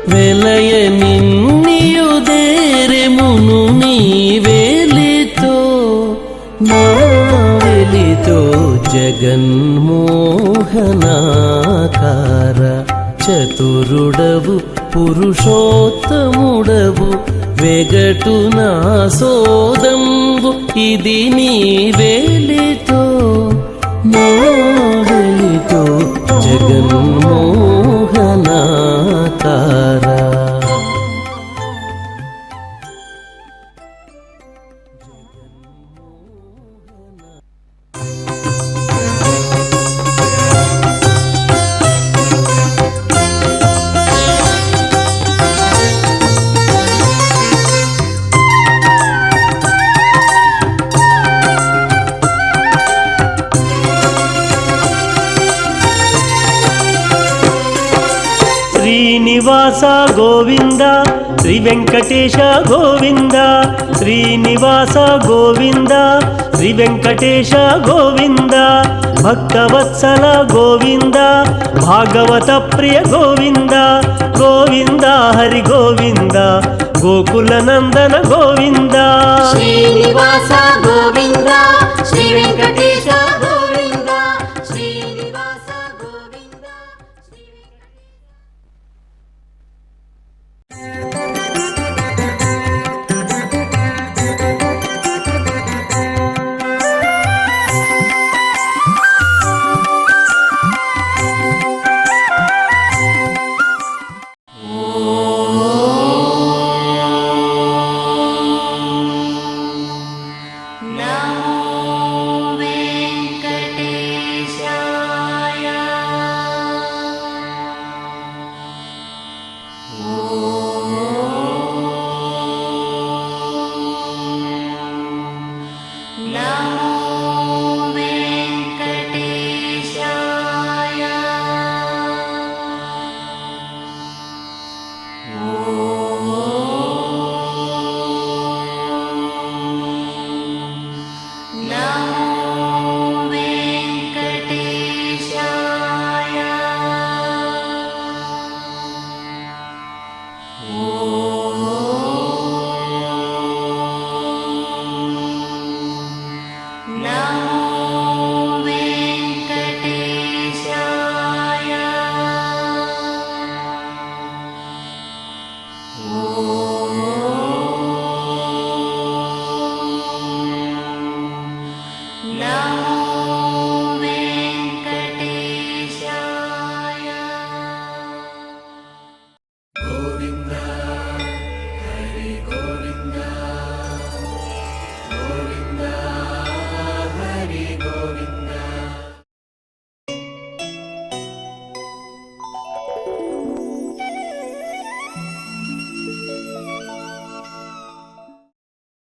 వెలయ నిన్నియుదేరెమును నీ వేలితో. నా వెలితో జగన్మోహనాకార చతురుడవు పురుషోత్తముడవు వెగటు నా సోదంబు ఇది నీ వేలితో. నా వెలితో జగన్మోహనాకార. శ్రీనివాస గోవింద శ్రీ వెంకటేశ గోవింద. శ్రీనివాస గోవింద శ్రీ వెంకటేశ గోవింద. భక్తవత్సల గోవింద భాగవత ప్రియ గోవింద. గోవింద హరి గోవింద గోకుల నందన గోవింద. శ్రీనివాస గోవింద శ్రీ వెంకటేశ గోవింద.